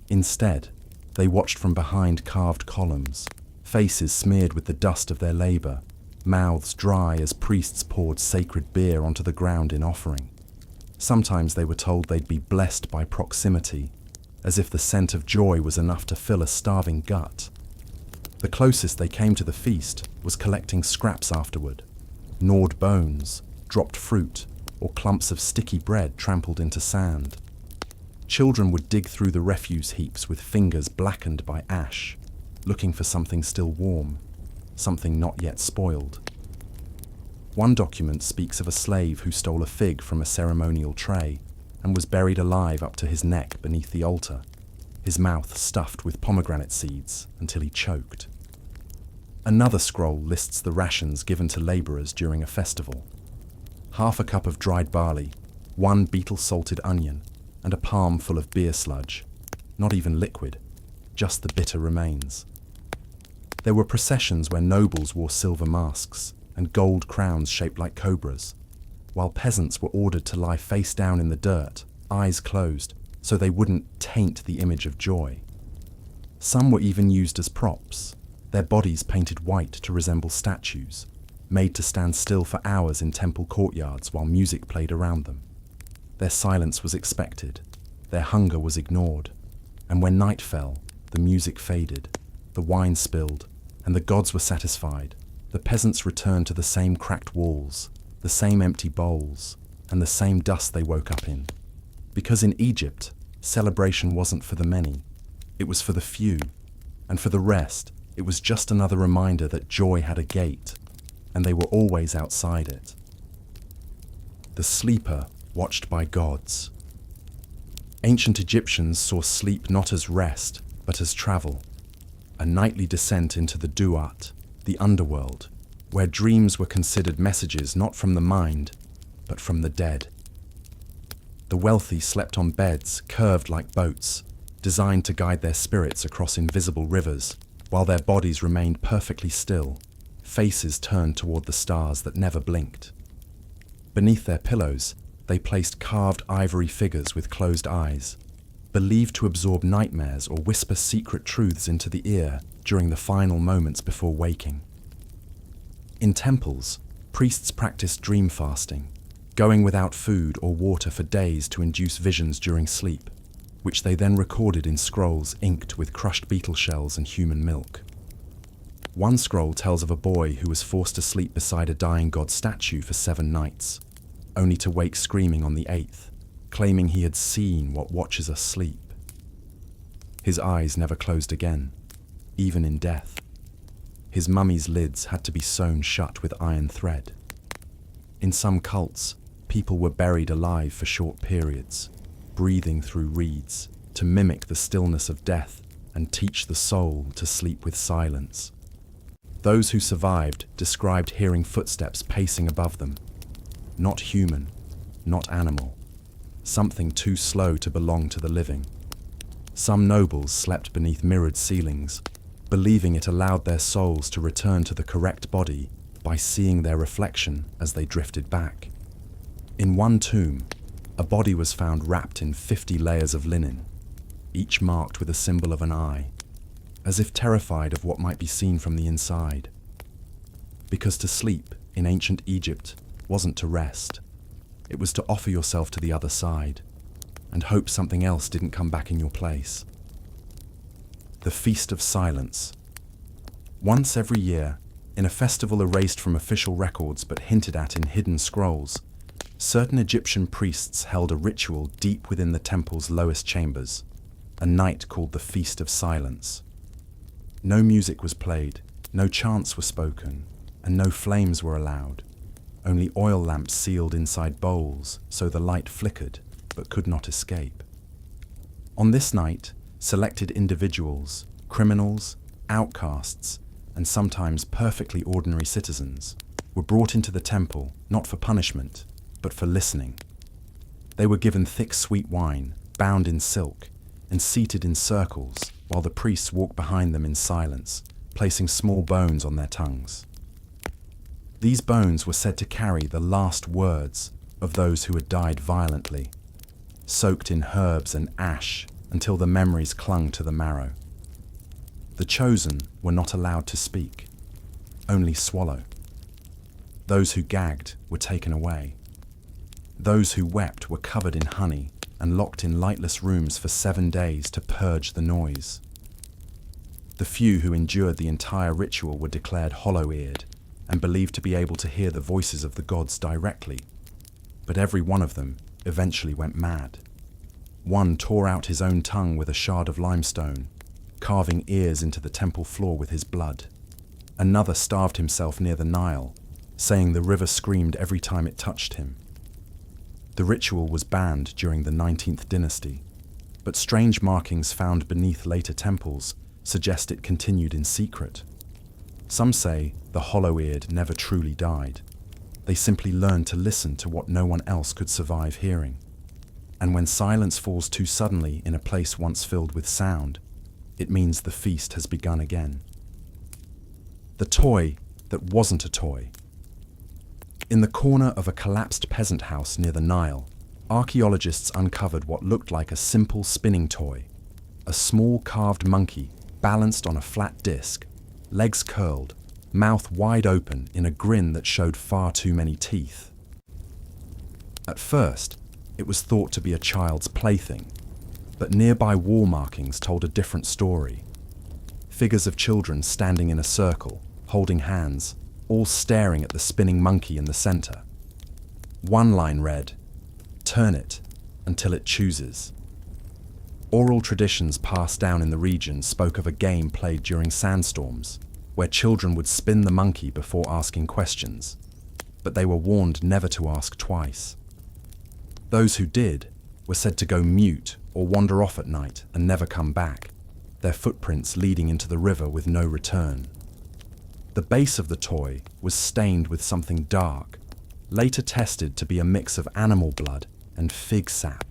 Instead, they watched from behind carved columns, faces smeared with the dust of their labor, mouths dry as priests poured sacred beer onto the ground in offering. Sometimes they were told they'd be blessed by proximity, as if the scent of joy was enough to fill a starving gut. The closest they came to the feast was collecting scraps afterward, gnawed bones, dropped fruit, or clumps of sticky bread trampled into sand. Children would dig through the refuse heaps with fingers blackened by ash, looking for something still warm, something not yet spoiled. One document speaks of a slave who stole a fig from a ceremonial tray and was buried alive up to his neck beneath the altar, his mouth stuffed with pomegranate seeds until he choked. Another scroll lists the rations given to laborers during a festival. Half a cup of dried barley, one beetle-salted onion, and a palm full of beer sludge. Not even liquid, just the bitter remains. There were processions where nobles wore silver masks and gold crowns shaped like cobras, while peasants were ordered to lie face down in the dirt, eyes closed, so they wouldn't taint the image of joy. Some were even used as props, their bodies painted white to resemble statues, made to stand still for hours in temple courtyards while music played around them. Their silence was expected, their hunger was ignored, and when night fell, the music faded, the wine spilled, and the gods were satisfied. The peasants returned to the same cracked walls, the same empty bowls, and the same dust they woke up in. Because in Egypt, celebration wasn't for the many, it was for the few, and for the rest, it was just another reminder that joy had a gate, and they were always outside it. The sleeper watched by gods. Ancient Egyptians saw sleep not as rest, but as travel, a nightly descent into the duat, the underworld, where dreams were considered messages not from the mind, but from the dead. The wealthy slept on beds curved like boats, designed to guide their spirits across invisible rivers, while their bodies remained perfectly still, faces turned toward the stars that never blinked. Beneath their pillows, they placed carved ivory figures with closed eyes, believed to absorb nightmares or whisper secret truths into the ear during the final moments before waking. In temples, priests practiced dream fasting, going without food or water for days to induce visions during sleep, which they then recorded in scrolls inked with crushed beetle shells and human milk. One scroll tells of a boy who was forced to sleep beside a dying god statue for 7 nights, only to wake screaming on the 8th, claiming he had seen what watchers us sleep. His eyes never closed again, even in death. His mummy's lids had to be sewn shut with iron thread. In some cults, people were buried alive for short periods, breathing through reeds to mimic the stillness of death and teach the soul to sleep with silence. Those who survived described hearing footsteps pacing above them. Not human, not animal, something too slow to belong to the living. Some nobles slept beneath mirrored ceilings, believing it allowed their souls to return to the correct body by seeing their reflection as they drifted back. In one tomb, a body was found wrapped in 50 layers of linen, each marked with a symbol of an eye, as if terrified of what might be seen from the inside. Because to sleep in ancient Egypt wasn't to rest, it was to offer yourself to the other side and hope something else didn't come back in your place. The Feast of Silence. Once every year, in a festival erased from official records but hinted at in hidden scrolls, certain Egyptian priests held a ritual deep within the temple's lowest chambers, a night called the Feast of Silence. No music was played, no chants were spoken, and no flames were allowed. Only oil lamps sealed inside bowls so the light flickered but could not escape. On this night, selected individuals, criminals, outcasts, and sometimes perfectly ordinary citizens were brought into the temple not for punishment, but for listening. They were given thick sweet wine, bound in silk, and seated in circles while the priests walked behind them in silence, placing small bones on their tongues. These bones were said to carry the last words of those who had died violently, soaked in herbs and ash until the memories clung to the marrow. The chosen were not allowed to speak, only swallow. Those who gagged were taken away. Those who wept were covered in honey and locked in lightless rooms for 7 days to purge the noise. The few who endured the entire ritual were declared hollow-eared and believed to be able to hear the voices of the gods directly, but every one of them eventually went mad. One tore out his own tongue with a shard of limestone, carving ears into the temple floor with his blood. Another starved himself near the Nile, saying the river screamed every time it touched him. The ritual was banned during the 19th dynasty, but strange markings found beneath later temples suggest it continued in secret. Some say the hollow-eared never truly died. They simply learned to listen to what no one else could survive hearing. And when silence falls too suddenly in a place once filled with sound, it means the feast has begun again. The toy that wasn't a toy. In the corner of a collapsed peasant house near the Nile, archaeologists uncovered what looked like a simple spinning toy, a small carved monkey balanced on a flat disc, legs curled, mouth wide open in a grin that showed far too many teeth. At first, it was thought to be a child's plaything, but nearby wall markings told a different story. Figures of children standing in a circle, holding hands, all staring at the spinning monkey in the center. One line read, "Turn it until it chooses." Oral traditions passed down in the region spoke of a game played during sandstorms, where children would spin the monkey before asking questions, but they were warned never to ask twice. Those who did were said to go mute or wander off at night and never come back, their footprints leading into the river with no return. The base of the toy was stained with something dark, later tested to be a mix of animal blood and fig sap,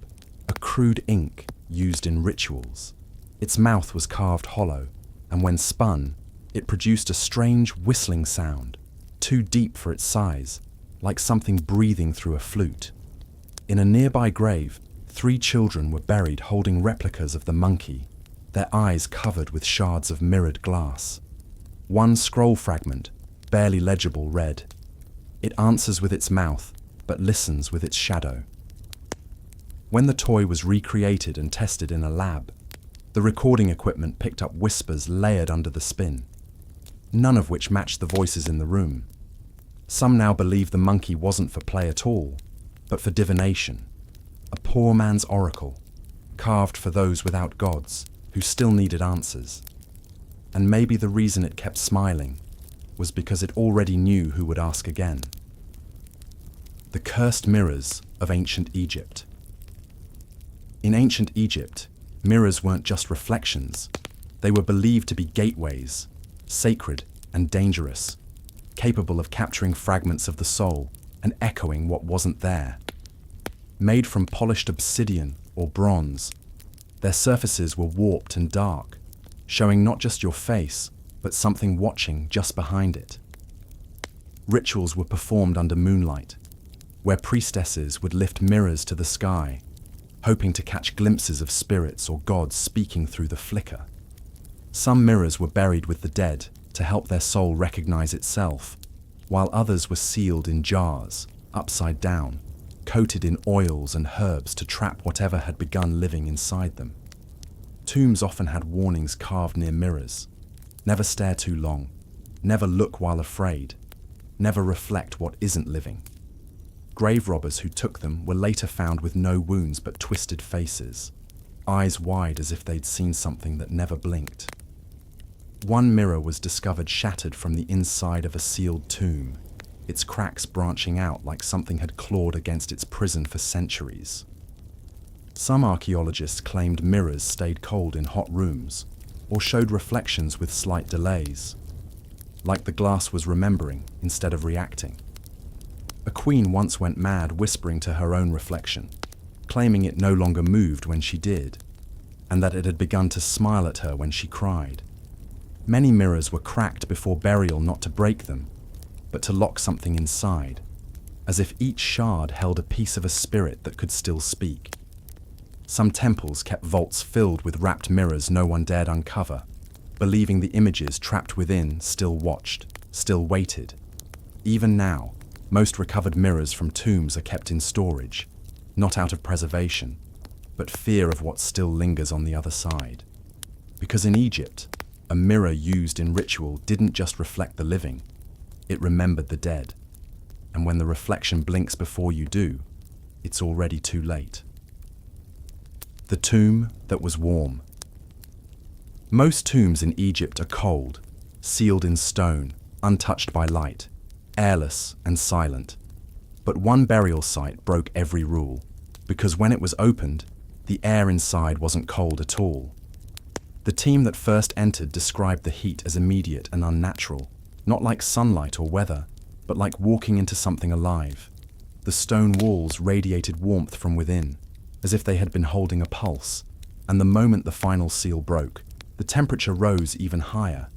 a crude ink used in rituals. Its mouth was carved hollow, and when spun, it produced a strange whistling sound, too deep for its size, like something breathing through a flute. In a nearby grave, 3 children were buried holding replicas of the monkey, their eyes covered with shards of mirrored glass. One scroll fragment, barely legible, read, "It answers with its mouth, but listens with its shadow." When the toy was recreated and tested in a lab, the recording equipment picked up whispers layered under the spin, none of which matched the voices in the room. Some now believe the monkey wasn't for play at all, but for divination, a poor man's oracle, carved for those without gods who still needed answers. And maybe the reason it kept smiling was because it already knew who would ask again. The cursed mirrors of ancient Egypt. In ancient Egypt, mirrors weren't just reflections. They were believed to be gateways, sacred and dangerous, capable of capturing fragments of the soul and echoing what wasn't there. Made from polished obsidian or bronze, their surfaces were warped and dark, showing not just your face, but something watching just behind it. Rituals were performed under moonlight, where priestesses would lift mirrors to the sky, hoping to catch glimpses of spirits or gods speaking through the flicker. Some mirrors were buried with the dead to help their soul recognize itself, while others were sealed in jars, upside down, coated in oils and herbs to trap whatever had begun living inside them. Tombs often had warnings carved near mirrors. Never stare too long. Never look while afraid. Never reflect what isn't living. Grave robbers who took them were later found with no wounds but twisted faces, eyes wide as if they'd seen something that never blinked. One mirror was discovered shattered from the inside of a sealed tomb, its cracks branching out like something had clawed against its prison for centuries. Some archaeologists claimed mirrors stayed cold in hot rooms, or showed reflections with slight delays, like the glass was remembering instead of reacting. A queen once went mad whispering to her own reflection, claiming it no longer moved when she did, and that it had begun to smile at her when she cried. Many mirrors were cracked before burial not to break them, but to lock something inside, as if each shard held a piece of a spirit that could still speak. Some temples kept vaults filled with wrapped mirrors no one dared uncover, believing the images trapped within still watched, still waited. Even now, most recovered mirrors from tombs are kept in storage, not out of preservation, but fear of what still lingers on the other side. Because in Egypt, a mirror used in ritual didn't just reflect the living, it remembered the dead. And when the reflection blinks before you do, it's already too late. The tomb that was warm. Most tombs in Egypt are cold, sealed in stone, untouched by light, airless and silent. But one burial site broke every rule, because when it was opened, the air inside wasn't cold at all. The team that first entered described the heat as immediate and unnatural, not like sunlight or weather, but like walking into something alive. The stone walls radiated warmth from within, as if they had been holding a pulse, and the moment the final seal broke, the temperature rose even higher.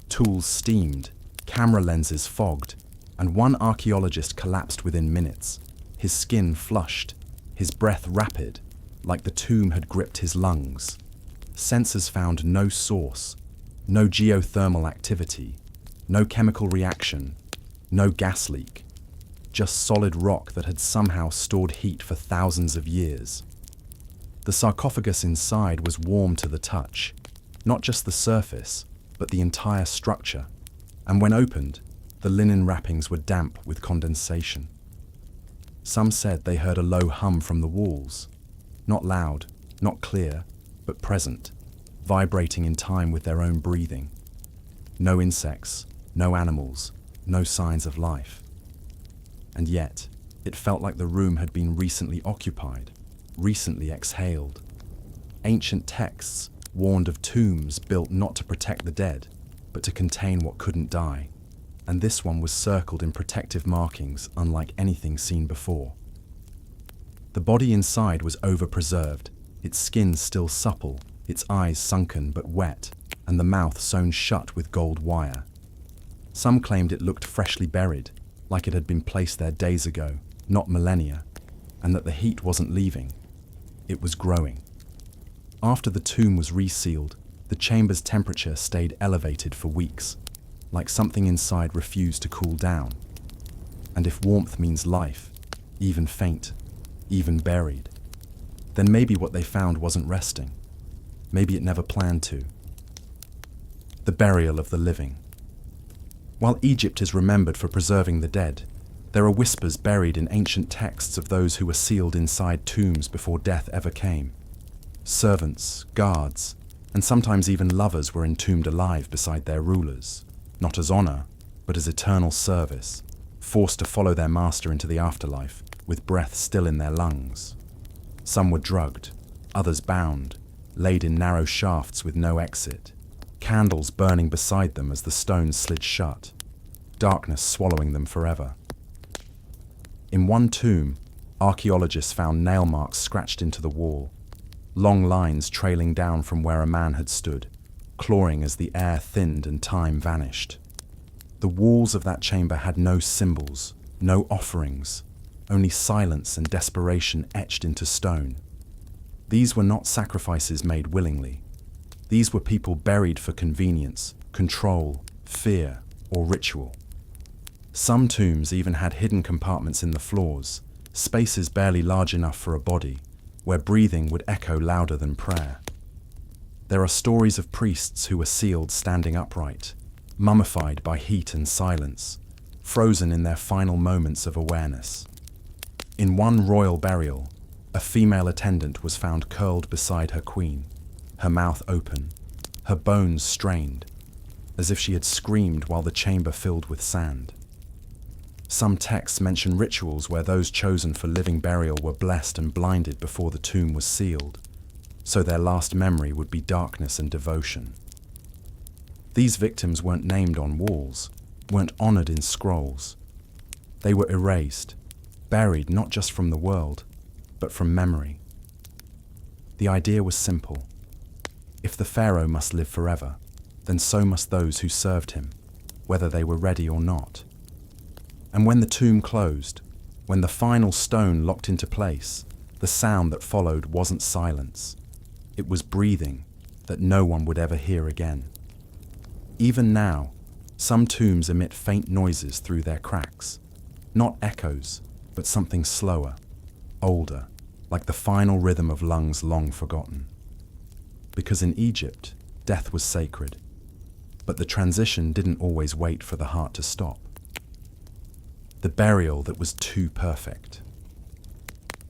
Tools steamed, camera lenses fogged, and one archaeologist collapsed within minutes, his skin flushed, his breath rapid, like the tomb had gripped his lungs. Sensors found no source, no geothermal activity, no chemical reaction, no gas leak, just solid rock that had somehow stored heat for thousands of years. The sarcophagus inside was warm to the touch, not just the surface, but the entire structure, and when opened, the linen wrappings were damp with condensation. Some said they heard a low hum from the walls, not loud, not clear, but present, vibrating in time with their own breathing. No insects, no animals, no signs of life. And yet, it felt like the room had been recently occupied, recently exhaled. Ancient texts warned of tombs built not to protect the dead, but to contain what couldn't die. And this one was circled in protective markings unlike anything seen before. The body inside was over-preserved, its skin still supple, its eyes sunken but wet, and the mouth sewn shut with gold wire. Some claimed it looked freshly buried, like it had been placed there days ago, not millennia, and that the heat wasn't leaving, it was growing. After the tomb was resealed, the chamber's temperature stayed elevated for weeks, like something inside refused to cool down. And if warmth means life, even faint, even buried, then maybe what they found wasn't resting. Maybe it never planned to. The burial of the living. While Egypt is remembered for preserving the dead, There are whispers buried in ancient texts of those who were sealed inside tombs before death ever came. Servants, guards, and sometimes even lovers were entombed alive beside their rulers, not as honor, but as eternal service, forced to follow their master into the afterlife, with breath still in their lungs. Some were drugged, others bound, laid in narrow shafts with no exit, candles burning beside them as the stones slid shut, darkness swallowing them forever. In one tomb, archaeologists found nail marks scratched into the wall, long lines trailing down from where a man had stood, clawing as the air thinned and time vanished. The walls of that chamber had no symbols, no offerings, only silence and desperation etched into stone. These were not sacrifices made willingly. These were people buried for convenience, control, fear, or ritual. Some tombs even had hidden compartments in the floors, spaces barely large enough for a body, where breathing would echo louder than prayer. There are stories of priests who were sealed standing upright, mummified by heat and silence, frozen in their final moments of awareness. In one royal burial, a female attendant was found curled beside her queen, her mouth open, her bones strained, as if she had screamed while the chamber filled with sand. Some texts mention rituals where those chosen for living burial were blessed and blinded before the tomb was sealed, so their last memory would be darkness and devotion. These victims weren't named on walls, weren't honored in scrolls. They were erased, buried not just from the world, but from memory. The idea was simple. If the pharaoh must live forever, then so must those who served him, whether they were ready or not. And when the tomb closed, when the final stone locked into place, the sound that followed wasn't silence. It was breathing that no one would ever hear again. Even now, some tombs emit faint noises through their cracks, not echoes, but something slower, older, like the final rhythm of lungs long forgotten. Because in Egypt, death was sacred, but the transition didn't always wait for the heart to stop. The burial that was too perfect.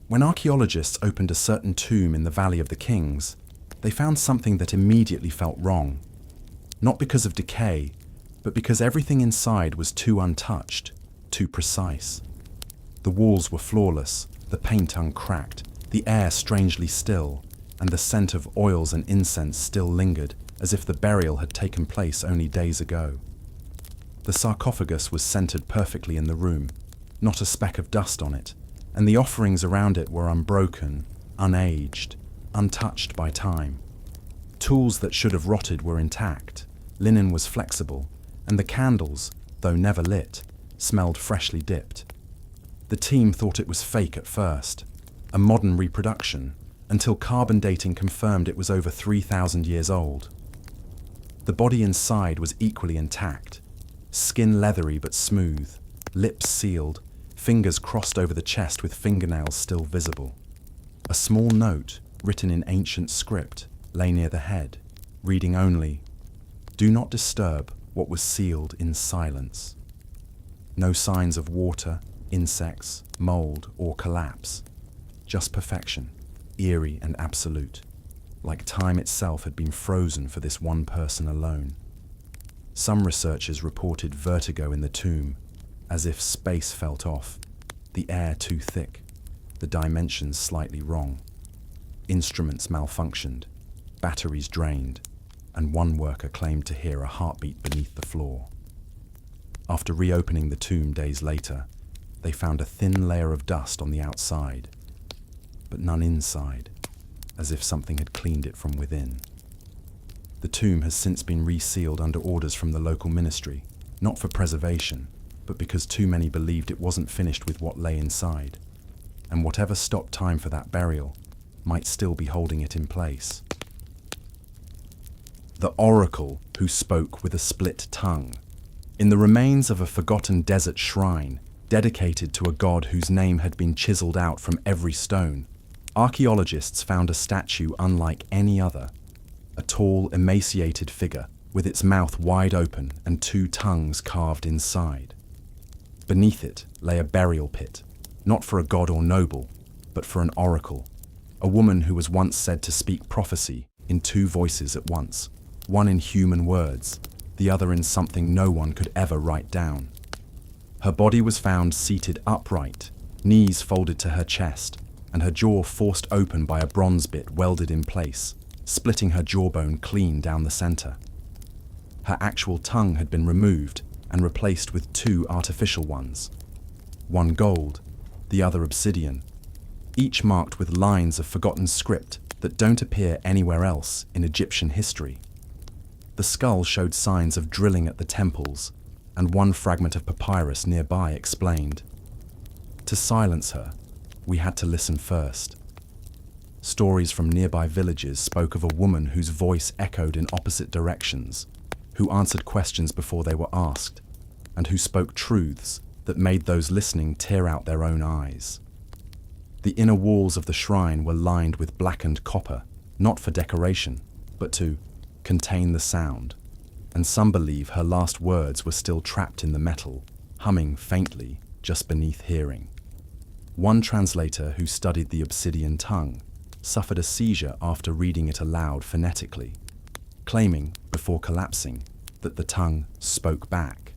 When archaeologists opened a certain tomb in the Valley of the Kings, they found something that immediately felt wrong. Not because of decay, but because everything inside was too untouched, too precise. The walls were flawless, the paint uncracked, the air strangely still, and the scent of oils and incense still lingered, as if the burial had taken place only days ago. The sarcophagus was centered perfectly in the room, not a speck of dust on it, and the offerings around it were unbroken, unaged, untouched by time. Tools that should have rotted were intact, linen was flexible, and the candles, though never lit, smelled freshly dipped. The team thought it was fake at first, a modern reproduction, until carbon dating confirmed it was over 3,000 years old. The body inside was equally intact, skin leathery but smooth, lips sealed, fingers crossed over the chest with fingernails still visible. A small note, written in ancient script, lay near the head, reading only, "Do not disturb what was sealed in silence." No signs of water, insects, mold, or collapse. Just perfection, eerie and absolute, like time itself had been frozen for this one person alone. Some researchers reported vertigo in the tomb, as if space felt off, the air too thick, the dimensions slightly wrong. Instruments malfunctioned, batteries drained, and one worker claimed to hear a heartbeat beneath the floor. After reopening the tomb days later, they found a thin layer of dust on the outside, but none inside, as if something had cleaned it from within. The tomb has since been resealed under orders from the local ministry, not for preservation, but because too many believed it wasn't finished with what lay inside, and whatever stopped time for that burial might still be holding it in place. The oracle who spoke with a split tongue. In the remains of a forgotten desert shrine, dedicated to a god whose name had been chiseled out from every stone, archaeologists found a statue unlike any other. A tall, emaciated figure, with its mouth wide open and two tongues carved inside. Beneath it lay a burial pit, not for a god or noble, but for an oracle, a woman who was once said to speak prophecy in two voices at once, one in human words, the other in something no one could ever write down. Her body was found seated upright, knees folded to her chest, and her jaw forced open by a bronze bit welded in place, splitting her jawbone clean down the center. Her actual tongue had been removed and replaced with two artificial ones, one gold, the other obsidian, each marked with lines of forgotten script that don't appear anywhere else in Egyptian history. The skull showed signs of drilling at the temples, and one fragment of papyrus nearby explained, "To silence her, we had to listen first." Stories from nearby villages spoke of a woman whose voice echoed in opposite directions, who answered questions before they were asked, and who spoke truths that made those listening tear out their own eyes. The inner walls of the shrine were lined with blackened copper, not for decoration, but to contain the sound, and some believe her last words were still trapped in the metal, humming faintly just beneath hearing. One translator who studied the obsidian tongue suffered a seizure after reading it aloud phonetically, claiming, before collapsing, that the tongue spoke back.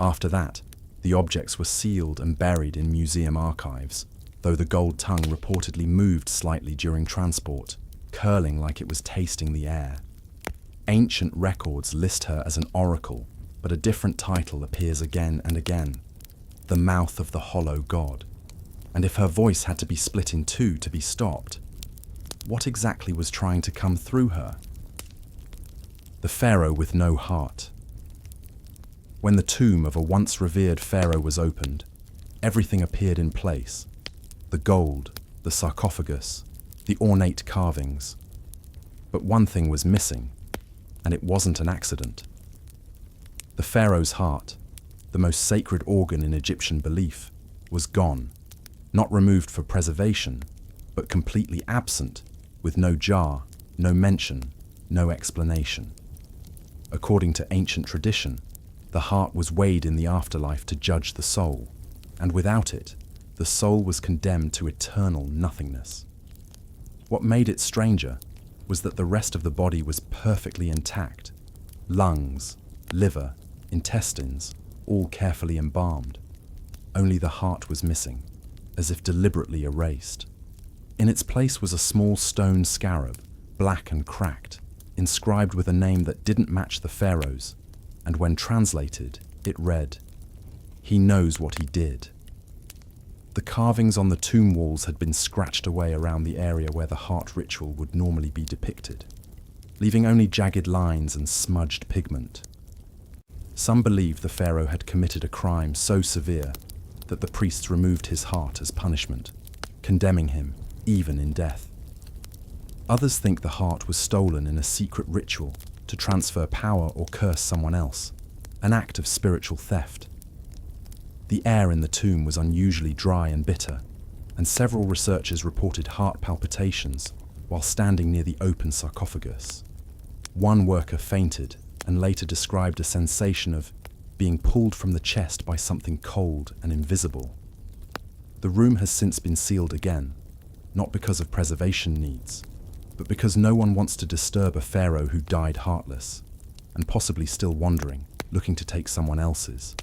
After that, the objects were sealed and buried in museum archives, though the gold tongue reportedly moved slightly during transport, curling like it was tasting the air. Ancient records list her as an oracle, but a different title appears again and again, the mouth of the hollow god. And if her voice had to be split in two to be stopped, what exactly was trying to come through her? The pharaoh with no heart. When the tomb of a once revered pharaoh was opened, everything appeared in place. The gold, the sarcophagus, the ornate carvings. But one thing was missing, and it wasn't an accident. The pharaoh's heart, the most sacred organ in Egyptian belief, was gone, not removed for preservation, but completely absent, with no jar, no mention, no explanation. According to ancient tradition, the heart was weighed in the afterlife to judge the soul, and without it, the soul was condemned to eternal nothingness. What made it stranger was that the rest of the body was perfectly intact. Lungs, liver, intestines, all carefully embalmed. Only the heart was missing, as if deliberately erased. In its place was a small stone scarab, black and cracked, inscribed with a name that didn't match the pharaoh's, and when translated, it read, "He knows what he did." The carvings on the tomb walls had been scratched away around the area where the heart ritual would normally be depicted, leaving only jagged lines and smudged pigment. Some believe the pharaoh had committed a crime so severe that the priests removed his heart as punishment, condemning him even in death. Others think the heart was stolen in a secret ritual to transfer power or curse someone else, an act of spiritual theft. The air in the tomb was unusually dry and bitter, and several researchers reported heart palpitations while standing near the open sarcophagus. One worker fainted and later described a sensation of being pulled from the chest by something cold and invisible. The room has since been sealed again, not because of preservation needs, but because no one wants to disturb a pharaoh who died heartless, and possibly still wandering, looking to take someone else's.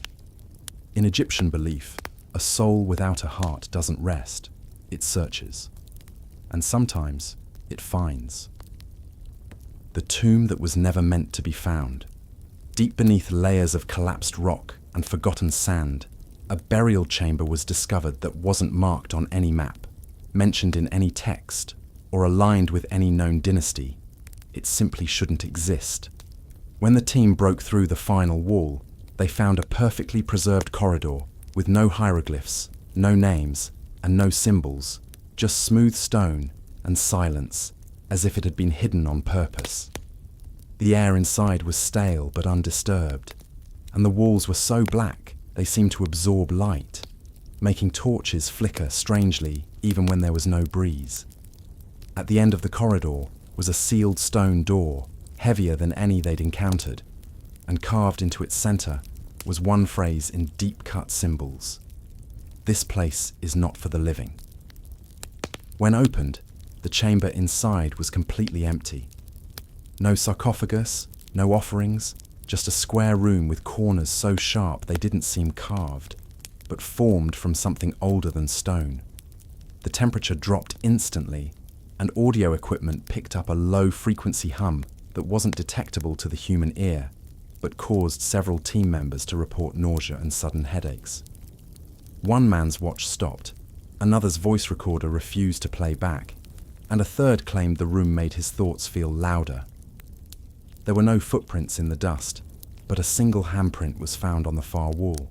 In Egyptian belief, a soul without a heart doesn't rest, it searches. And sometimes, it finds. The tomb that was never meant to be found. Deep beneath layers of collapsed rock and forgotten sand, a burial chamber was discovered that wasn't marked on any map, mentioned in any text, or aligned with any known dynasty. It simply shouldn't exist. When the team broke through the final wall, they found a perfectly preserved corridor with no hieroglyphs, no names, and no symbols, just smooth stone and silence, as if it had been hidden on purpose. The air inside was stale but undisturbed, and the walls were so black they seemed to absorb light, making torches flicker strangely even when there was no breeze. At the end of the corridor was a sealed stone door, heavier than any they'd encountered, and carved into its center was one phrase in deep-cut symbols. "This place is not for the living." When opened, the chamber inside was completely empty. No sarcophagus, no offerings, just a square room with corners so sharp they didn't seem carved, but formed from something older than stone. The temperature dropped instantly, and audio equipment picked up a low-frequency hum that wasn't detectable to the human ear, but caused several team members to report nausea and sudden headaches. One man's watch stopped, another's voice recorder refused to play back, and a third claimed the room made his thoughts feel louder. There were no footprints in the dust, but a single handprint was found on the far wall,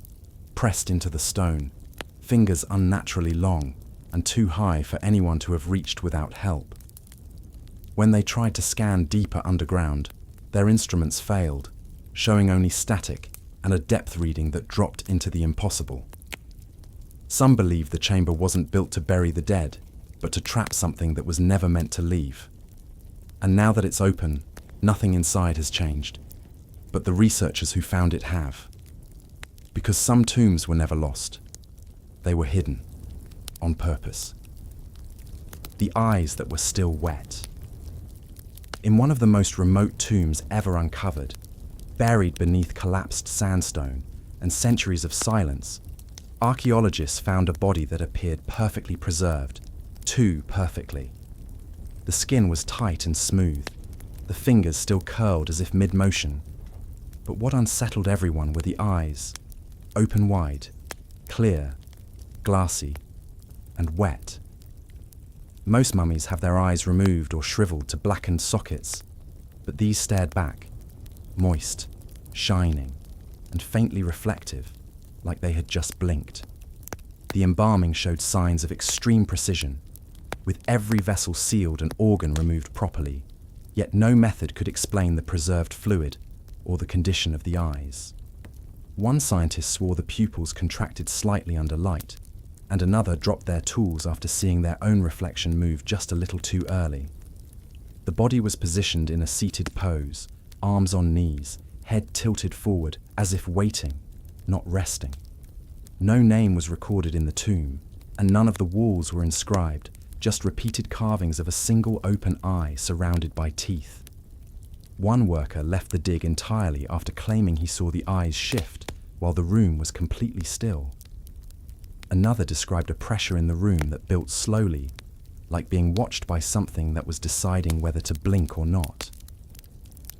pressed into the stone, fingers unnaturally long and too high for anyone to have reached without help. When they tried to scan deeper underground, their instruments failed, showing only static and a depth reading that dropped into the impossible. Some believe the chamber wasn't built to bury the dead, but to trap something that was never meant to leave. And now that it's open, nothing inside has changed, but the researchers who found it have. Because some tombs were never lost. They were hidden, on purpose. The eyes that were still wet. In one of the most remote tombs ever uncovered, buried beneath collapsed sandstone and centuries of silence, archaeologists found a body that appeared perfectly preserved, too perfectly. The skin was tight and smooth, the fingers still curled as if mid-motion. But what unsettled everyone were the eyes, open wide, clear, glassy, and wet. Most mummies have their eyes removed or shriveled to blackened sockets, but these stared back, moist, shining, and faintly reflective, like they had just blinked. The embalming showed signs of extreme precision, with every vessel sealed and organ removed properly, yet no method could explain the preserved fluid or the condition of the eyes. One scientist swore the pupils contracted slightly under light, and another dropped their tools after seeing their own reflection move just a little too early. The body was positioned in a seated pose, arms on knees, head tilted forward as if waiting, not resting. No name was recorded in the tomb, and none of the walls were inscribed, just repeated carvings of a single open eye surrounded by teeth. One worker left the dig entirely after claiming he saw the eyes shift while the room was completely still. Another described a pressure in the room that built slowly, like being watched by something that was deciding whether to blink or not.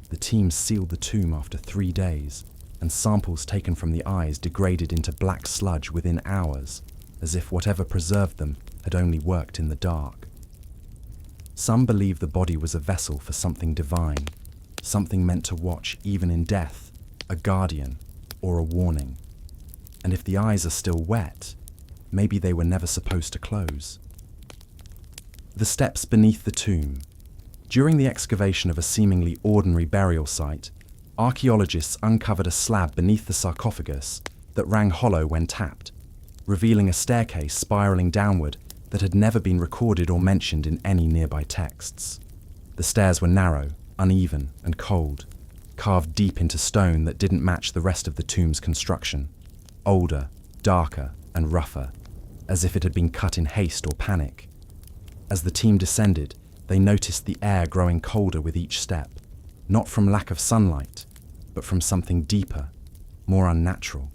The team sealed the tomb after 3 days, and samples taken from the eyes degraded into black sludge within hours, as if whatever preserved them had only worked in the dark. Some believe the body was a vessel for something divine, something meant to watch even in death, a guardian, or a warning. And if the eyes are still wet, maybe they were never supposed to close. The steps beneath the tomb. During the excavation of a seemingly ordinary burial site, archaeologists uncovered a slab beneath the sarcophagus that rang hollow when tapped, revealing a staircase spiraling downward that had never been recorded or mentioned in any nearby texts. The stairs were narrow, uneven, and cold, carved deep into stone that didn't match the rest of the tomb's construction, older, darker, and rougher, as if it had been cut in haste or panic. As the team descended, they noticed the air growing colder with each step, not from lack of sunlight, but from something deeper, more unnatural.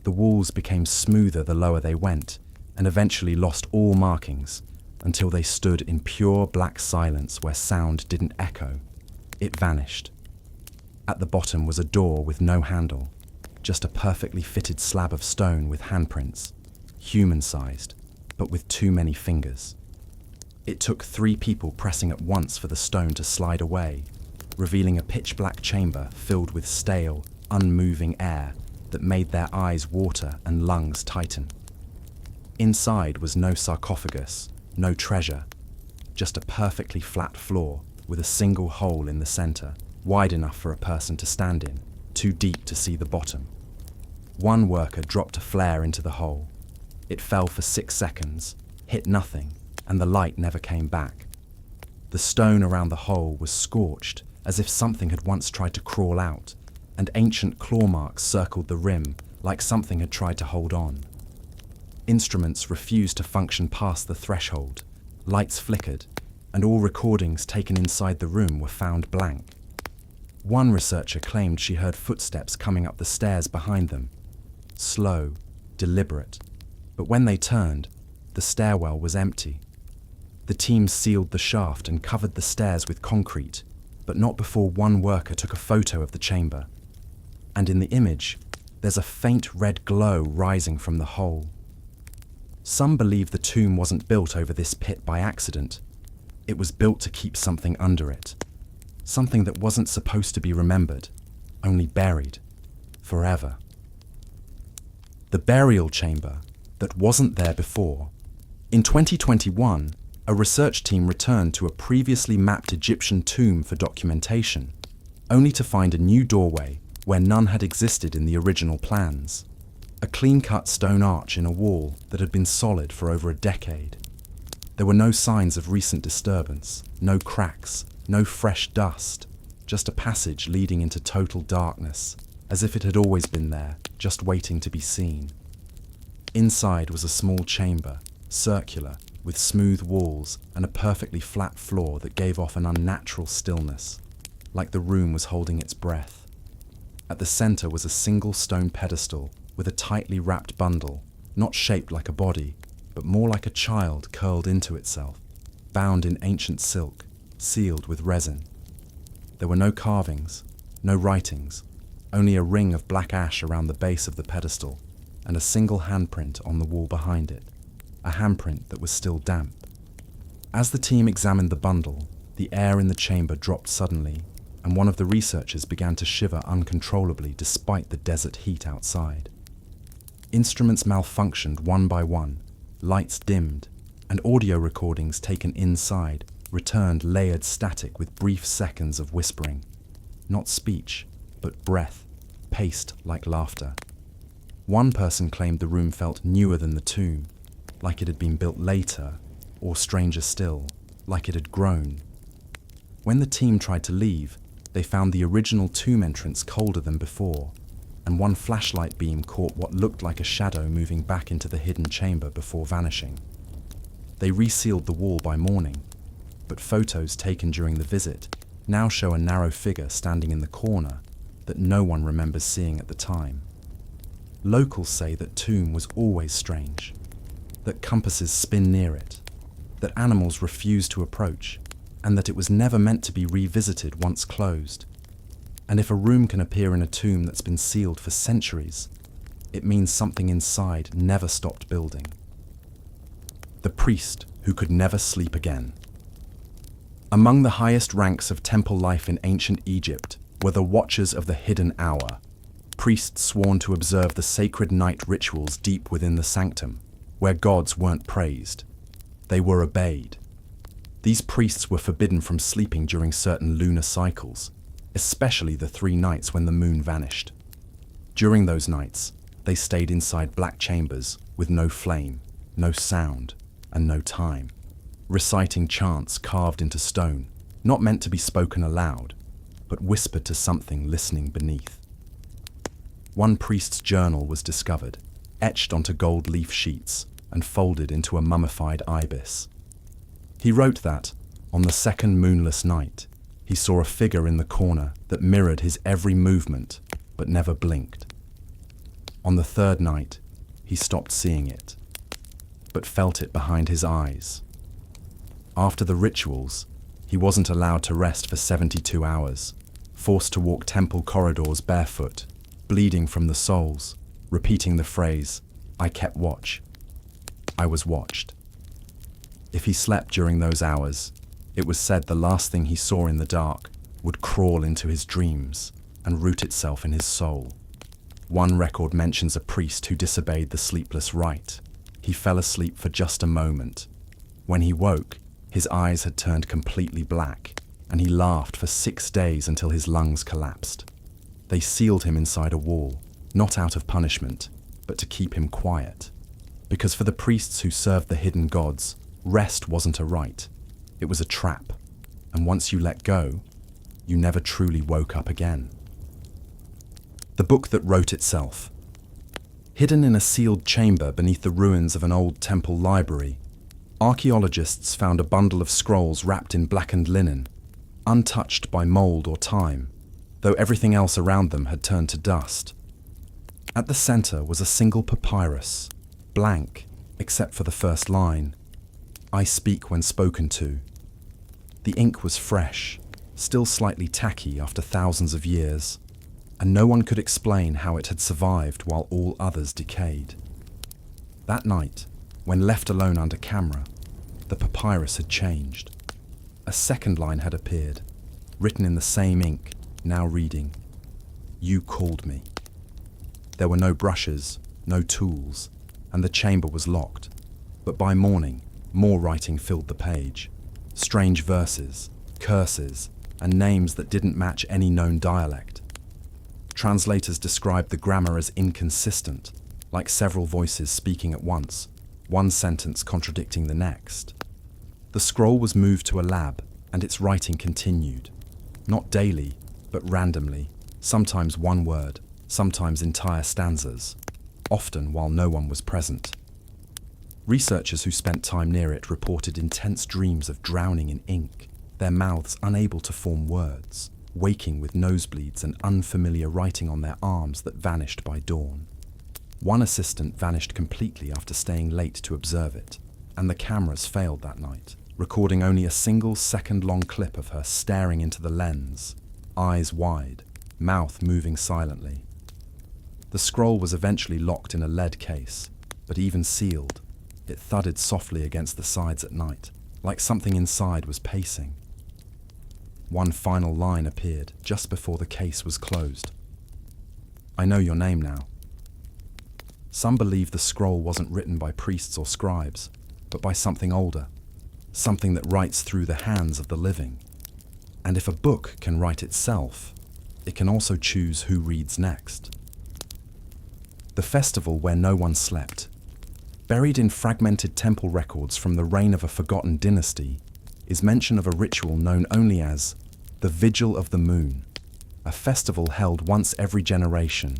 The walls became smoother the lower they went, and eventually lost all markings, until they stood in pure black silence where sound didn't echo. It vanished. At the bottom was a door with no handle, just a perfectly fitted slab of stone with handprints, human-sized, but with too many fingers. It took 3 people pressing at once for the stone to slide away, revealing a pitch-black chamber filled with stale, unmoving air that made their eyes water and lungs tighten. Inside was no sarcophagus, no treasure, just a perfectly flat floor with a single hole in the center, wide enough for a person to stand in, too deep to see the bottom. One worker dropped a flare into the hole. It fell for 6 seconds, hit nothing, and the light never came back. The stone around the hole was scorched, as if something had once tried to crawl out, and ancient claw marks circled the rim like something had tried to hold on. Instruments refused to function past the threshold, lights flickered, and all recordings taken inside the room were found blank. One researcher claimed she heard footsteps coming up the stairs behind them, slow, deliberate, but when they turned, the stairwell was empty. The team sealed the shaft and covered the stairs with concrete, but not before one worker took a photo of the chamber. And in the image, there's a faint red glow rising from the hole. Some believe the tomb wasn't built over this pit by accident. It was built to keep something under it. Something that wasn't supposed to be remembered, only buried, forever. The burial chamber that wasn't there before. In 2021, a research team returned to a previously mapped Egyptian tomb for documentation, only to find a new doorway where none had existed in the original plans. A clean-cut stone arch in a wall that had been solid for over a decade. There were no signs of recent disturbance, no cracks, no fresh dust, just a passage leading into total darkness, as if it had always been there, just waiting to be seen. Inside was a small chamber, circular, with smooth walls and a perfectly flat floor that gave off an unnatural stillness, like the room was holding its breath. At the center was a single stone pedestal with a tightly wrapped bundle, not shaped like a body, but more like a child curled into itself, bound in ancient silk, sealed with resin. There were no carvings, no writings, only a ring of black ash around the base of the pedestal and a single handprint on the wall behind it, a handprint that was still damp. As the team examined the bundle, the air in the chamber dropped suddenly, and one of the researchers began to shiver uncontrollably despite the desert heat outside. Instruments malfunctioned one by one, lights dimmed, and audio recordings taken inside returned layered static with brief seconds of whispering. Not speech, but breath, paced like laughter. One person claimed the room felt newer than the tomb, like it had been built later, or stranger still, like it had grown. When the team tried to leave, they found the original tomb entrance colder than before, and one flashlight beam caught what looked like a shadow moving back into the hidden chamber before vanishing. They resealed the wall by morning, but photos taken during the visit now show a narrow figure standing in the corner that no one remembers seeing at the time. Locals say that tomb was always strange, that compasses spin near it, that animals refuse to approach, and that it was never meant to be revisited once closed. And if a room can appear in a tomb that's been sealed for centuries, it means something inside never stopped building. The priest who could never sleep again. Among the highest ranks of temple life in ancient Egypt were the Watchers of the Hidden Hour, priests sworn to observe the sacred night rituals deep within the sanctum, where gods weren't praised. They were obeyed. These priests were forbidden from sleeping during certain lunar cycles, especially the 3 nights when the moon vanished. During those nights, they stayed inside black chambers with no flame, no sound, and no time, reciting chants carved into stone, not meant to be spoken aloud, but whispered to something listening beneath. One priest's journal was discovered, etched onto gold leaf sheets and folded into a mummified ibis. He wrote that, on the second moonless night, he saw a figure in the corner that mirrored his every movement, but never blinked. On the third night, he stopped seeing it, but felt it behind his eyes. After the rituals, he wasn't allowed to rest for 72 hours, forced to walk temple corridors barefoot, bleeding from the soles, repeating the phrase, "I kept watch. I was watched." If he slept during those hours, it was said the last thing he saw in the dark would crawl into his dreams and root itself in his soul. One record mentions a priest who disobeyed the sleepless rite. He fell asleep for just a moment. When he woke, his eyes had turned completely black, and he laughed for 6 days until his lungs collapsed. They sealed him inside a wall, not out of punishment, but to keep him quiet. Because for the priests who served the hidden gods, rest wasn't a right. It was a trap, and once you let go, you never truly woke up again. The book that wrote itself. Hidden in a sealed chamber beneath the ruins of an old temple library, archaeologists found a bundle of scrolls wrapped in blackened linen, untouched by mold or time, though everything else around them had turned to dust. At the center was a single papyrus, blank except for the first line, "I speak when spoken to." The ink was fresh, still slightly tacky after thousands of years, and no one could explain how it had survived while all others decayed. That night, when left alone under camera, the papyrus had changed. A second line had appeared, written in the same ink, now reading, "You called me." There were no brushes, no tools, and the chamber was locked. But by morning, more writing filled the page. Strange verses, curses, and names that didn't match any known dialect. Translators described the grammar as inconsistent, like several voices speaking at once, one sentence contradicting the next. The scroll was moved to a lab, and its writing continued. Not daily, but randomly, sometimes one word, sometimes entire stanzas, often while no one was present. Researchers who spent time near it reported intense dreams of drowning in ink, their mouths unable to form words, waking with nosebleeds and unfamiliar writing on their arms that vanished by dawn. One assistant vanished completely after staying late to observe it, and the cameras failed that night, recording only a single second-long clip of her staring into the lens, eyes wide, mouth moving silently. The scroll was eventually locked in a lead case, but even sealed, it thudded softly against the sides at night, like something inside was pacing. One final line appeared just before the case was closed. "I know your name now." Some believe the scroll wasn't written by priests or scribes, but by something older, something that writes through the hands of the living. And if a book can write itself, it can also choose who reads next. The festival where no one slept. Buried in fragmented temple records from the reign of a forgotten dynasty, is mention of a ritual known only as the Vigil of the Moon, a festival held once every generation,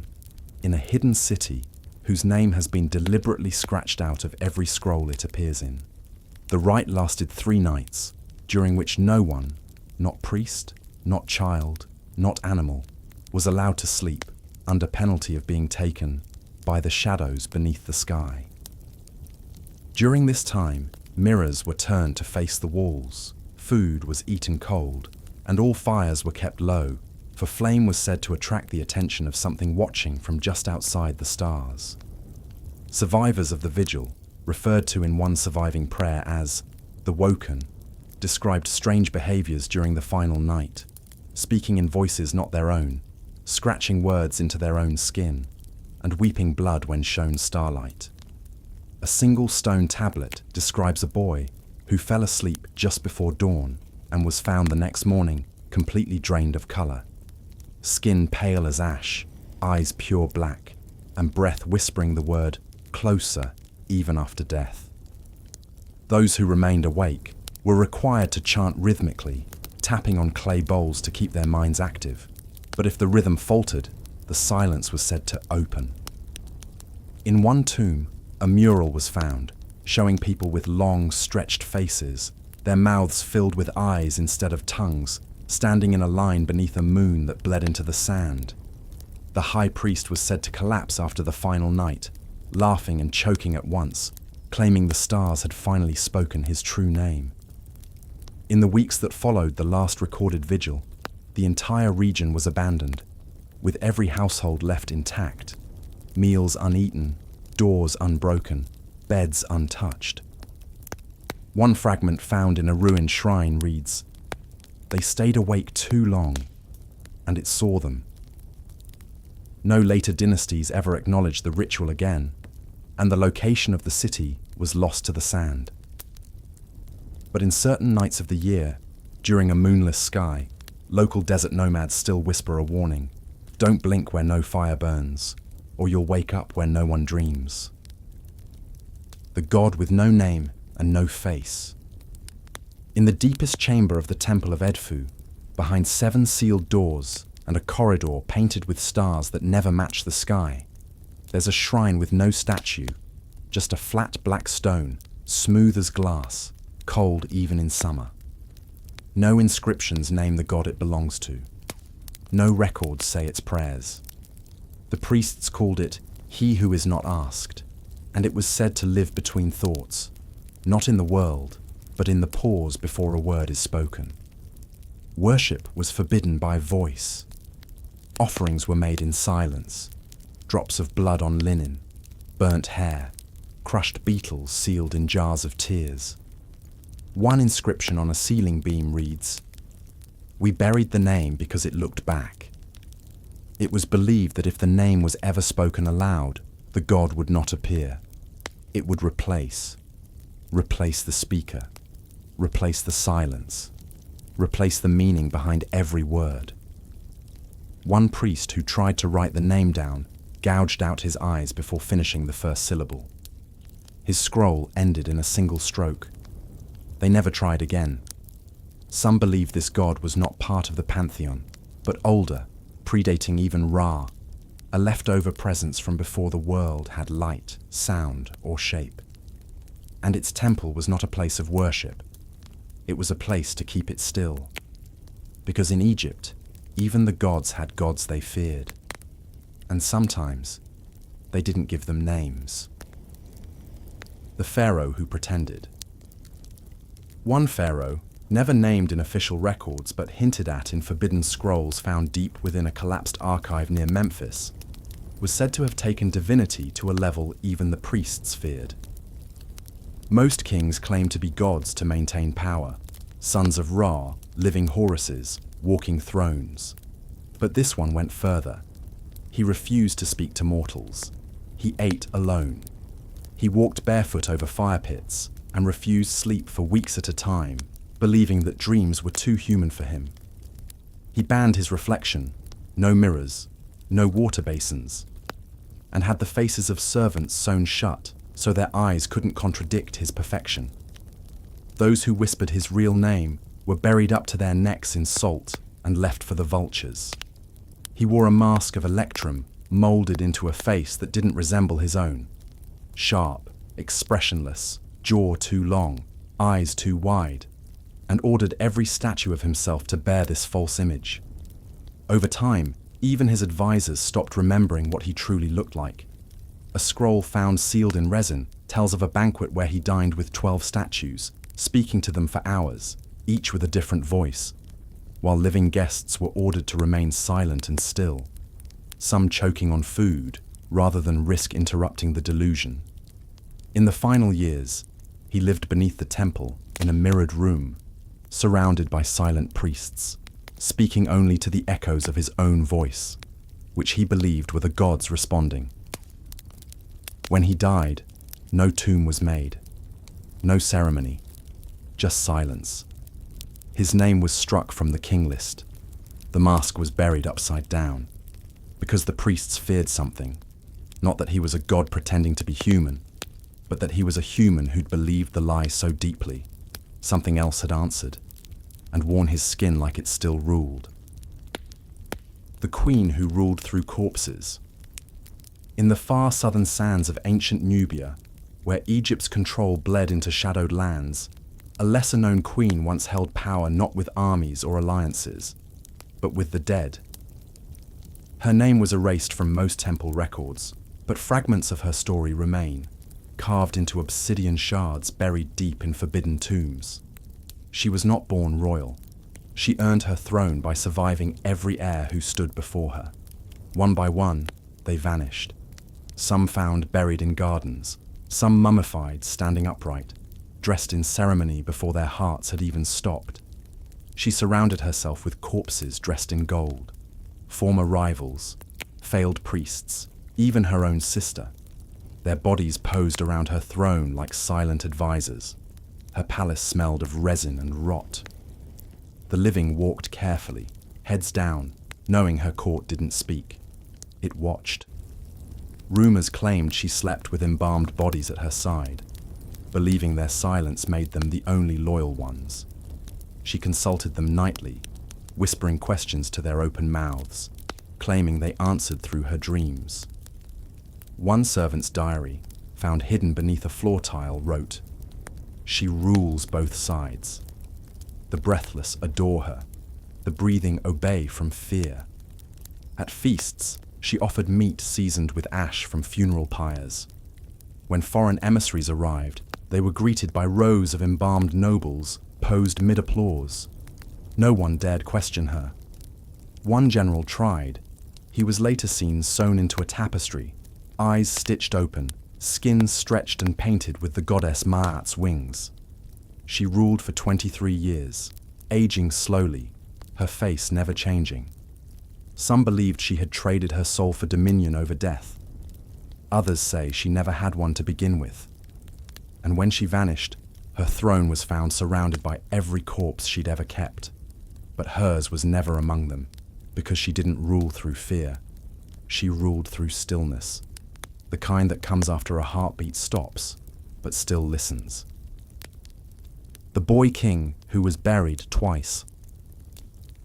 in a hidden city whose name has been deliberately scratched out of every scroll it appears in. The rite lasted 3 nights, during which no one, not priest, not child, not animal, was allowed to sleep, under penalty of being taken by the shadows beneath the sky. During this time, mirrors were turned to face the walls, food was eaten cold, and all fires were kept low, for flame was said to attract the attention of something watching from just outside the stars. Survivors of the vigil, referred to in one surviving prayer as the Woken, described strange behaviors during the final night, speaking in voices not their own, scratching words into their own skin, and weeping blood when shown starlight. A single stone tablet describes a boy who fell asleep just before dawn and was found the next morning completely drained of color. Skin pale as ash, eyes pure black, and breath whispering the word "closer" even after death. Those who remained awake were required to chant rhythmically, tapping on clay bowls to keep their minds active, but if the rhythm faltered, the silence was said to open. In one tomb, a mural was found, showing people with long, stretched faces, their mouths filled with eyes instead of tongues, standing in a line beneath a moon that bled into the sand. The high priest was said to collapse after the final night, laughing and choking at once, claiming the stars had finally spoken his true name. In the weeks that followed the last recorded vigil, the entire region was abandoned, with every household left intact, meals uneaten, doors unbroken, beds untouched. One fragment found in a ruined shrine reads, "They stayed awake too long, and it saw them." No later dynasties ever acknowledged the ritual again, and the location of the city was lost to the sand. But in certain nights of the year, during a moonless sky, local desert nomads still whisper a warning: "Don't blink where no fire burns, or you'll wake up where no one dreams." The god with no name and no face. In the deepest chamber of the temple of Edfu, behind 7 sealed doors, and a corridor painted with stars that never match the sky. There's a shrine with no statue, just a flat black stone, smooth as glass, cold even in summer. No inscriptions name the god it belongs to. No records say its prayers. The priests called it "he who is not asked," and it was said to live between thoughts, not in the world, but in the pause before a word is spoken. Worship was forbidden by voice. Offerings were made in silence, drops of blood on linen, burnt hair, crushed beetles sealed in jars of tears. One inscription on a ceiling beam reads, "We buried the name because it looked back." It was believed that if the name was ever spoken aloud, the god would not appear. It would replace the speaker, replace the silence, replace the meaning behind every word. One priest who tried to write the name down gouged out his eyes before finishing the first syllable. His scroll ended in a single stroke. They never tried again. Some believed this god was not part of the pantheon, but older, predating even Ra, a leftover presence from before the world had light, sound, or shape. And its temple was not a place of worship. It was a place to keep it still. Because in Egypt, even the gods had gods they feared. And sometimes, they didn't give them names. The Pharaoh Who Pretended. One pharaoh, never named in official records but hinted at in forbidden scrolls found deep within a collapsed archive near Memphis, was said to have taken divinity to a level even the priests feared. Most kings claimed to be gods to maintain power, sons of Ra, living Horuses, walking thrones. But this one went further. He refused to speak to mortals. He ate alone. He walked barefoot over fire pits and refused sleep for weeks at a time, believing that dreams were too human for him. He banned his reflection, no mirrors, no water basins, and had the faces of servants sewn shut so their eyes couldn't contradict his perfection. Those who whispered his real name were buried up to their necks in salt and left for the vultures. He wore a mask of electrum molded into a face that didn't resemble his own. Sharp, expressionless, jaw too long, eyes too wide, and ordered every statue of himself to bear this false image. Over time, even his advisors stopped remembering what he truly looked like. A scroll found sealed in resin tells of a banquet where he dined with 12 statues, speaking to them for hours, each with a different voice, while living guests were ordered to remain silent and still, some choking on food rather than risk interrupting the delusion. In the final years, he lived beneath the temple in a mirrored room, surrounded by silent priests, speaking only to the echoes of his own voice, which he believed were the gods responding. When he died, no tomb was made, no ceremony, just silence. His name was struck from the king list. The mask was buried upside down, because the priests feared something, not that he was a god pretending to be human, but that he was a human who'd believed the lie so deeply, something else had answered, and worn his skin like it still ruled. The queen who ruled through corpses. In the far southern sands of ancient Nubia, where Egypt's control bled into shadowed lands, a lesser-known queen once held power not with armies or alliances, but with the dead. Her name was erased from most temple records, but fragments of her story remain, carved into obsidian shards buried deep in forbidden tombs. She was not born royal. She earned her throne by surviving every heir who stood before her. One by one, they vanished. Some found buried in gardens, some mummified standing upright, dressed in ceremony before their hearts had even stopped. She surrounded herself with corpses dressed in gold, former rivals, failed priests, even her own sister. Their bodies posed around her throne like silent advisors. Her palace smelled of resin and rot. The living walked carefully, heads down, knowing her court didn't speak. It watched. Rumors claimed she slept with embalmed bodies at her side, believing their silence made them the only loyal ones. She consulted them nightly, whispering questions to their open mouths, claiming they answered through her dreams. One servant's diary, found hidden beneath a floor tile, wrote, "She rules both sides. The breathless adore her. The breathing obey from fear. At feasts, she offered meat seasoned with ash from funeral pyres. When foreign emissaries arrived, they were greeted by rows of embalmed nobles posed mid-applause. No one dared question her. One general tried. He was later seen sewn into a tapestry, eyes stitched open, skin stretched and painted with the goddess Maat's wings. She ruled for 23 years, aging slowly, her face never changing. Some believed she had traded her soul for dominion over death. Others say she never had one to begin with. And when she vanished, her throne was found surrounded by every corpse she'd ever kept. But hers was never among them, because she didn't rule through fear. She ruled through stillness, the kind that comes after a heartbeat stops, but still listens. The boy king who was buried twice.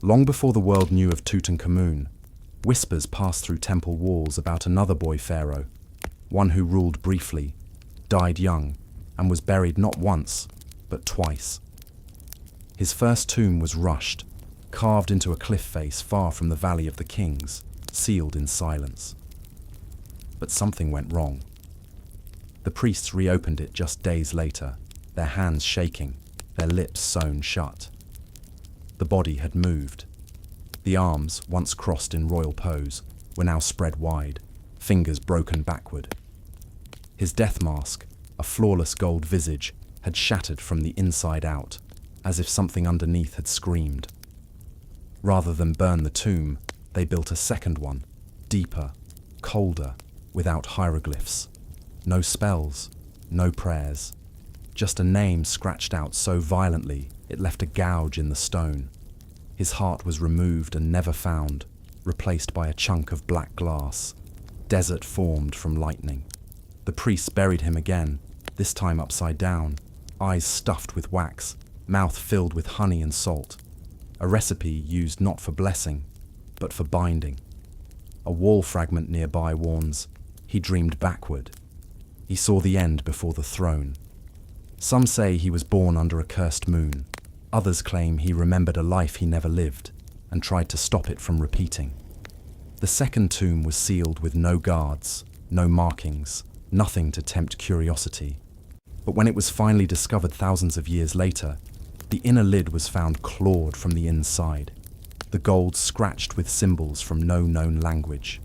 Long before the world knew of Tutankhamun, whispers passed through temple walls about another boy pharaoh, one who ruled briefly, died young, and was buried not once, but twice. His first tomb was rushed, carved into a cliff face far from the Valley of the Kings, sealed in silence. But something went wrong. The priests reopened it just days later, their hands shaking, their lips sewn shut. The body had moved. The arms, once crossed in royal pose, were now spread wide, fingers broken backward. His death mask, a flawless gold visage, had shattered from the inside out, as if something underneath had screamed. Rather than burn the tomb, they built a second one, deeper, colder, without hieroglyphs. No spells, no prayers. Just a name scratched out so violently it left a gouge in the stone. His heart was removed and never found, replaced by a chunk of black glass. Desert formed from lightning. The priests buried him again, this time upside down, eyes stuffed with wax, mouth filled with honey and salt. A recipe used not for blessing, but for binding. A wall fragment nearby warns, he dreamed backward. He saw the end before the throne. Some say he was born under a cursed moon. Others claim he remembered a life he never lived and tried to stop it from repeating. The second tomb was sealed with no guards, no markings, nothing to tempt curiosity. But when it was finally discovered thousands of years later, the inner lid was found clawed from the inside, the gold scratched with symbols from no known language,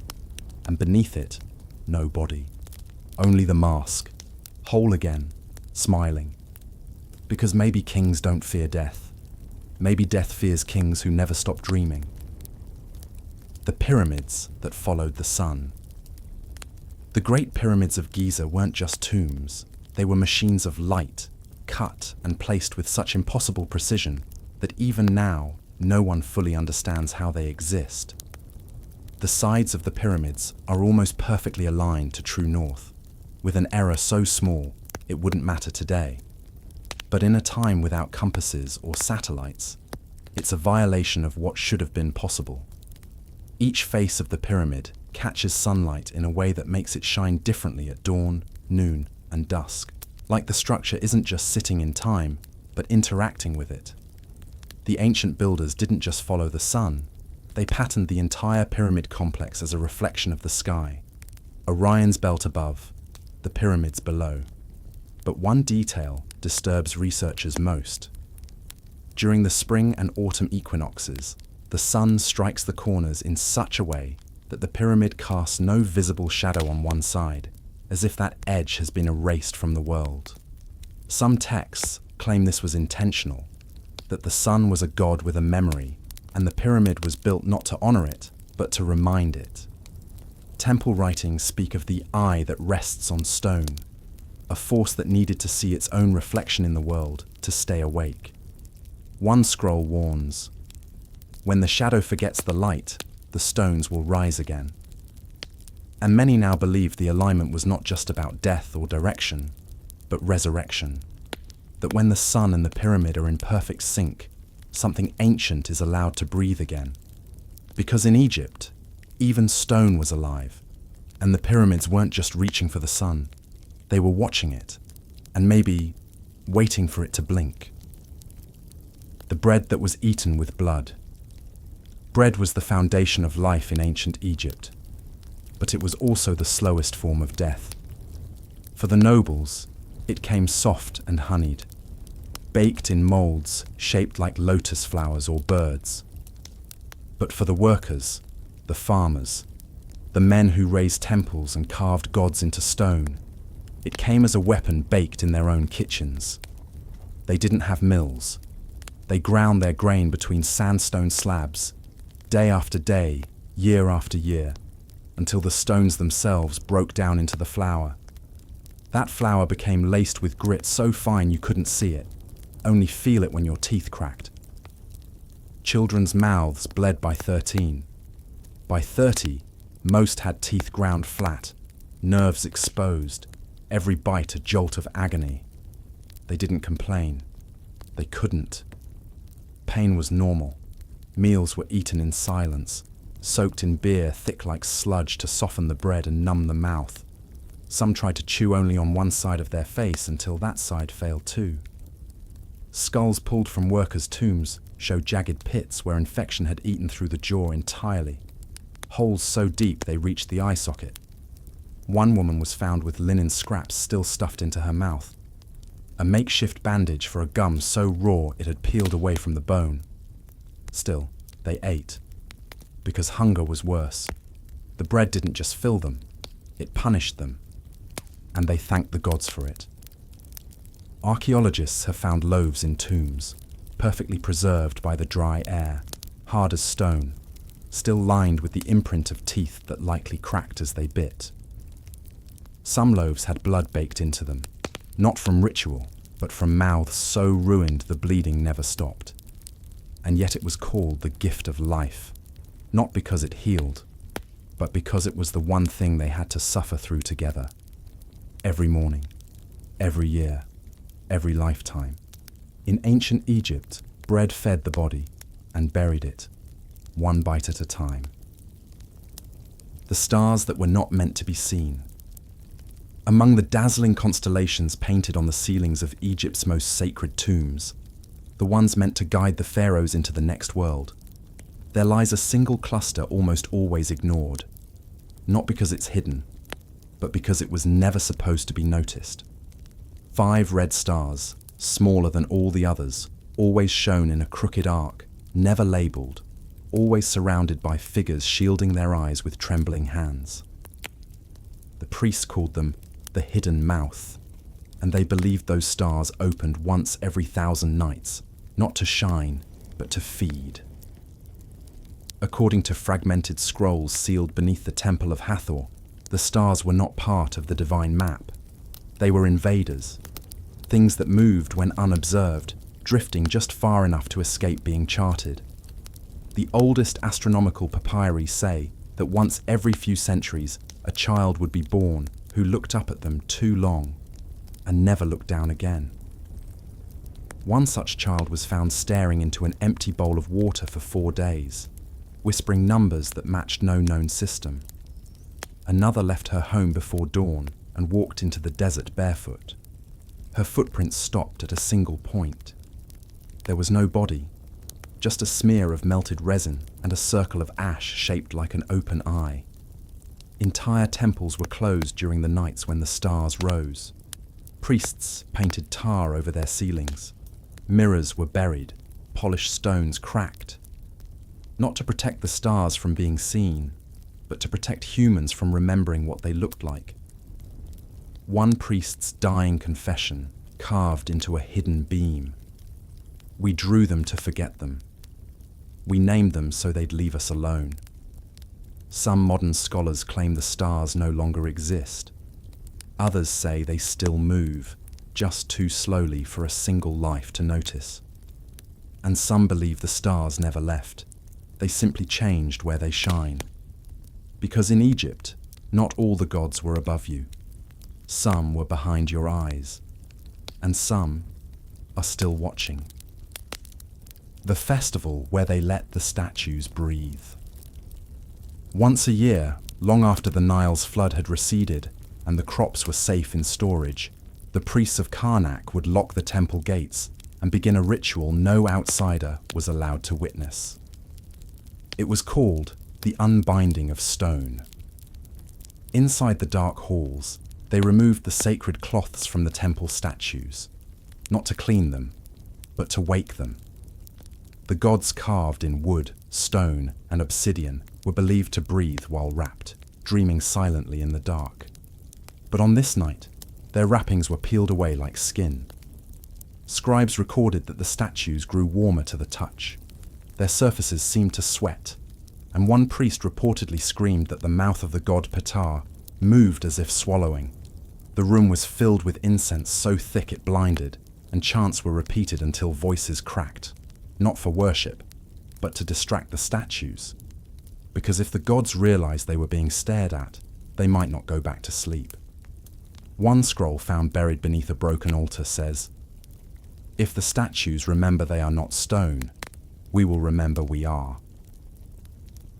and beneath it, no body. Only the mask, whole again, smiling. Because maybe kings don't fear death. Maybe death fears kings who never stop dreaming. The pyramids that followed the sun. The Great Pyramids of Giza weren't just tombs. They were machines of light, cut and placed with such impossible precision that even now, no one fully understands how they exist. The sides of the pyramids are almost perfectly aligned to true north, with an error so small it wouldn't matter today. But in a time without compasses or satellites, it's a violation of what should have been possible. Each face of the pyramid catches sunlight in a way that makes it shine differently at dawn, noon, and dusk, like the structure isn't just sitting in time, but interacting with it. The ancient builders didn't just follow the sun, they patterned the entire pyramid complex as a reflection of the sky. Orion's belt above, the pyramids below. But one detail disturbs researchers most. During the spring and autumn equinoxes, the sun strikes the corners in such a way that the pyramid casts no visible shadow on one side, as if that edge has been erased from the world. Some texts claim this was intentional, that the sun was a god with a memory, and the pyramid was built not to honor it, but to remind it. Temple writings speak of the eye that rests on stone, a force that needed to see its own reflection in the world to stay awake. One scroll warns, "When the shadow forgets the light, the stones will rise again." And many now believe the alignment was not just about death or direction, but resurrection. That when the sun and the pyramid are in perfect sync, something ancient is allowed to breathe again. Because in Egypt, even stone was alive, and the pyramids weren't just reaching for the sun. They were watching it, and maybe waiting for it to blink. The bread that was eaten with blood. Bread was the foundation of life in ancient Egypt, but it was also the slowest form of death. For the nobles, it came soft and honeyed, baked in molds shaped like lotus flowers or birds. But for the workers, the farmers, the men who raised temples and carved gods into stone, it came as a weapon baked in their own kitchens. They didn't have mills. They ground their grain between sandstone slabs, day after day, year after year, until the stones themselves broke down into the flour. That flour became laced with grit so fine you couldn't see it, only feel it when your teeth cracked. Children's mouths bled by 13. By 30, most had teeth ground flat, nerves exposed, every bite a jolt of agony. They didn't complain. They couldn't. Pain was normal. Meals were eaten in silence, soaked in beer thick like sludge to soften the bread and numb the mouth. Some tried to chew only on one side of their face until that side failed too. Skulls pulled from workers' tombs showed jagged pits where infection had eaten through the jaw entirely, holes so deep they reached the eye socket. One woman was found with linen scraps still stuffed into her mouth, a makeshift bandage for a gum so raw it had peeled away from the bone. Still, they ate, because hunger was worse. The bread didn't just fill them, it punished them, and they thanked the gods for it. Archaeologists have found loaves in tombs, perfectly preserved by the dry air, hard as stone, still lined with the imprint of teeth that likely cracked as they bit. Some loaves had blood baked into them, not from ritual, but from mouths so ruined the bleeding never stopped. And yet it was called the gift of life, not because it healed, but because it was the one thing they had to suffer through together. Every morning, every year, every lifetime. In ancient Egypt, bread fed the body and buried it, one bite at a time. The stars that were not meant to be seen. Among the dazzling constellations painted on the ceilings of Egypt's most sacred tombs, the ones meant to guide the pharaohs into the next world, there lies a single cluster almost always ignored, not because it's hidden, but because it was never supposed to be noticed. 5 red stars, smaller than all the others, always shown in a crooked arc, never labelled, always surrounded by figures shielding their eyes with trembling hands. The priests called them the hidden mouth, and they believed those stars opened once every 1,000 nights, not to shine, but to feed. According to fragmented scrolls sealed beneath the Temple of Hathor, the stars were not part of the divine map. They were invaders, things that moved when unobserved, drifting just far enough to escape being charted. The oldest astronomical papyri say that once every few centuries, a child would be born who looked up at them too long and never looked down again. One such child was found staring into an empty bowl of water for 4 days, whispering numbers that matched no known system. Another left her home before dawn and walked into the desert barefoot. Her footprints stopped at a single point. There was no body, just a smear of melted resin and a circle of ash shaped like an open eye. Entire temples were closed during the nights when the stars rose. Priests painted tar over their ceilings. Mirrors were buried, polished stones cracked. Not to protect the stars from being seen, but to protect humans from remembering what they looked like. One priest's dying confession carved into a hidden beam. We drew them to forget them. We named them so they'd leave us alone. Some modern scholars claim the stars no longer exist. Others say they still move, just too slowly for a single life to notice. And some believe the stars never left. They simply changed where they shine. Because in Egypt, not all the gods were above you. Some were behind your eyes, and some are still watching. the festival where they let the statues breathe. Once a year, long after the Nile's flood had receded and the crops were safe in storage, the priests of Karnak would lock the temple gates and begin a ritual no outsider was allowed to witness. It was called the unbinding of stone. Inside the dark halls, they removed the sacred cloths from the temple statues, not to clean them, but to wake them. The gods carved in wood, stone, and obsidian were believed to breathe while wrapped, dreaming silently in the dark. But on this night, their wrappings were peeled away like skin. Scribes recorded that the statues grew warmer to the touch. Their surfaces seemed to sweat, and one priest reportedly screamed that the mouth of the god Ptah moved as if swallowing. The room was filled with incense so thick it blinded, and chants were repeated until voices cracked, not for worship, but to distract the statues. Because if the gods realized they were being stared at, they might not go back to sleep. One scroll found buried beneath a broken altar says, "If the statues remember they are not stone, we will remember we are."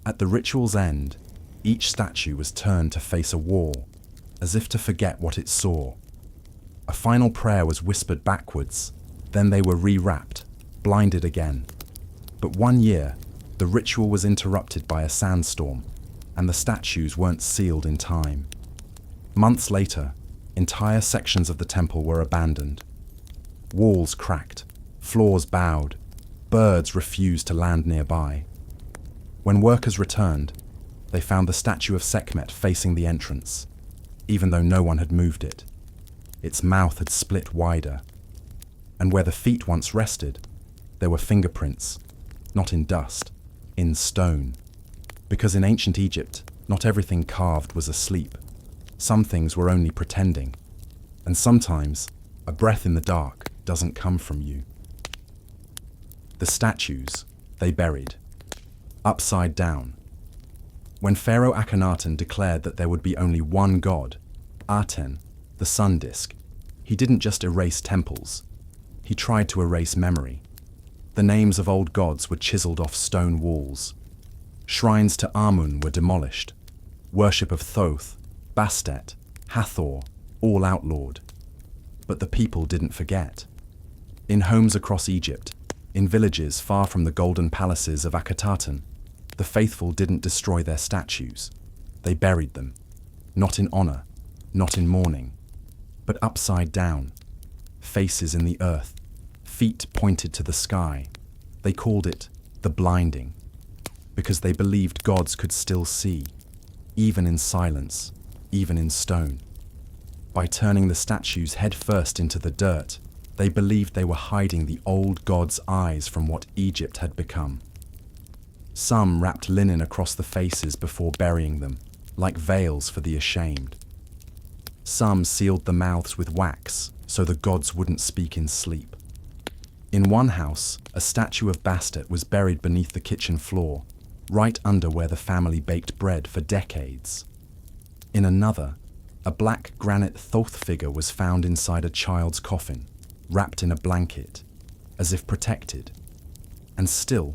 At the ritual's end, each statue was turned to face a wall, as if to forget what it saw. A final prayer was whispered backwards, then they were rewrapped, blinded again. But one year, the ritual was interrupted by a sandstorm, and the statues weren't sealed in time. Months later, entire sections of the temple were abandoned. Walls cracked, floors bowed, birds refused to land nearby. When workers returned, they found the statue of Sekhmet facing the entrance, even though no one had moved it. Its mouth had split wider, and where the feet once rested, there were fingerprints, not in dust, in stone. Because in ancient Egypt, not everything carved was asleep. Some things were only pretending, and sometimes a breath in the dark doesn't come from you. The statues, they buried, upside down. When Pharaoh Akhenaten declared that there would be only one god, Aten, the sun disk, he didn't just erase temples, he tried to erase memory. The names of old gods were chiseled off stone walls. Shrines to Amun were demolished. Worship of Thoth, Bastet, Hathor, all outlawed. But the people didn't forget. In homes across Egypt, in villages far from the golden palaces of Akhetaten, the faithful didn't destroy their statues. They buried them, not in honor, not in mourning, but upside down, faces in the earth, feet pointed to the sky. They called it the blinding, because they believed gods could still see, even in silence, even in stone. By turning the statues head first into the dirt, they believed they were hiding the old gods' eyes from what Egypt had become. Some wrapped linen across the faces before burying them, like veils for the ashamed. Some sealed the mouths with wax so the gods wouldn't speak in sleep. In one house, a statue of Bastet was buried beneath the kitchen floor, right under where the family baked bread for decades. In another, a black granite Thoth figure was found inside a child's coffin, wrapped in a blanket, as if protected. And still,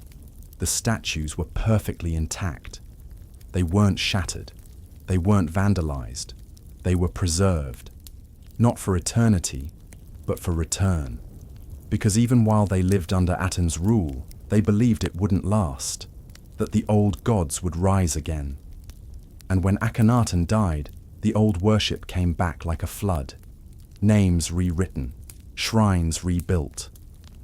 the statues were perfectly intact. They weren't shattered. They weren't vandalized. They were preserved, not for eternity, but for return. Because even while they lived under Aten's rule, they believed it wouldn't last, that the old gods would rise again. And when Akhenaten died, the old worship came back like a flood. Names rewritten, shrines rebuilt,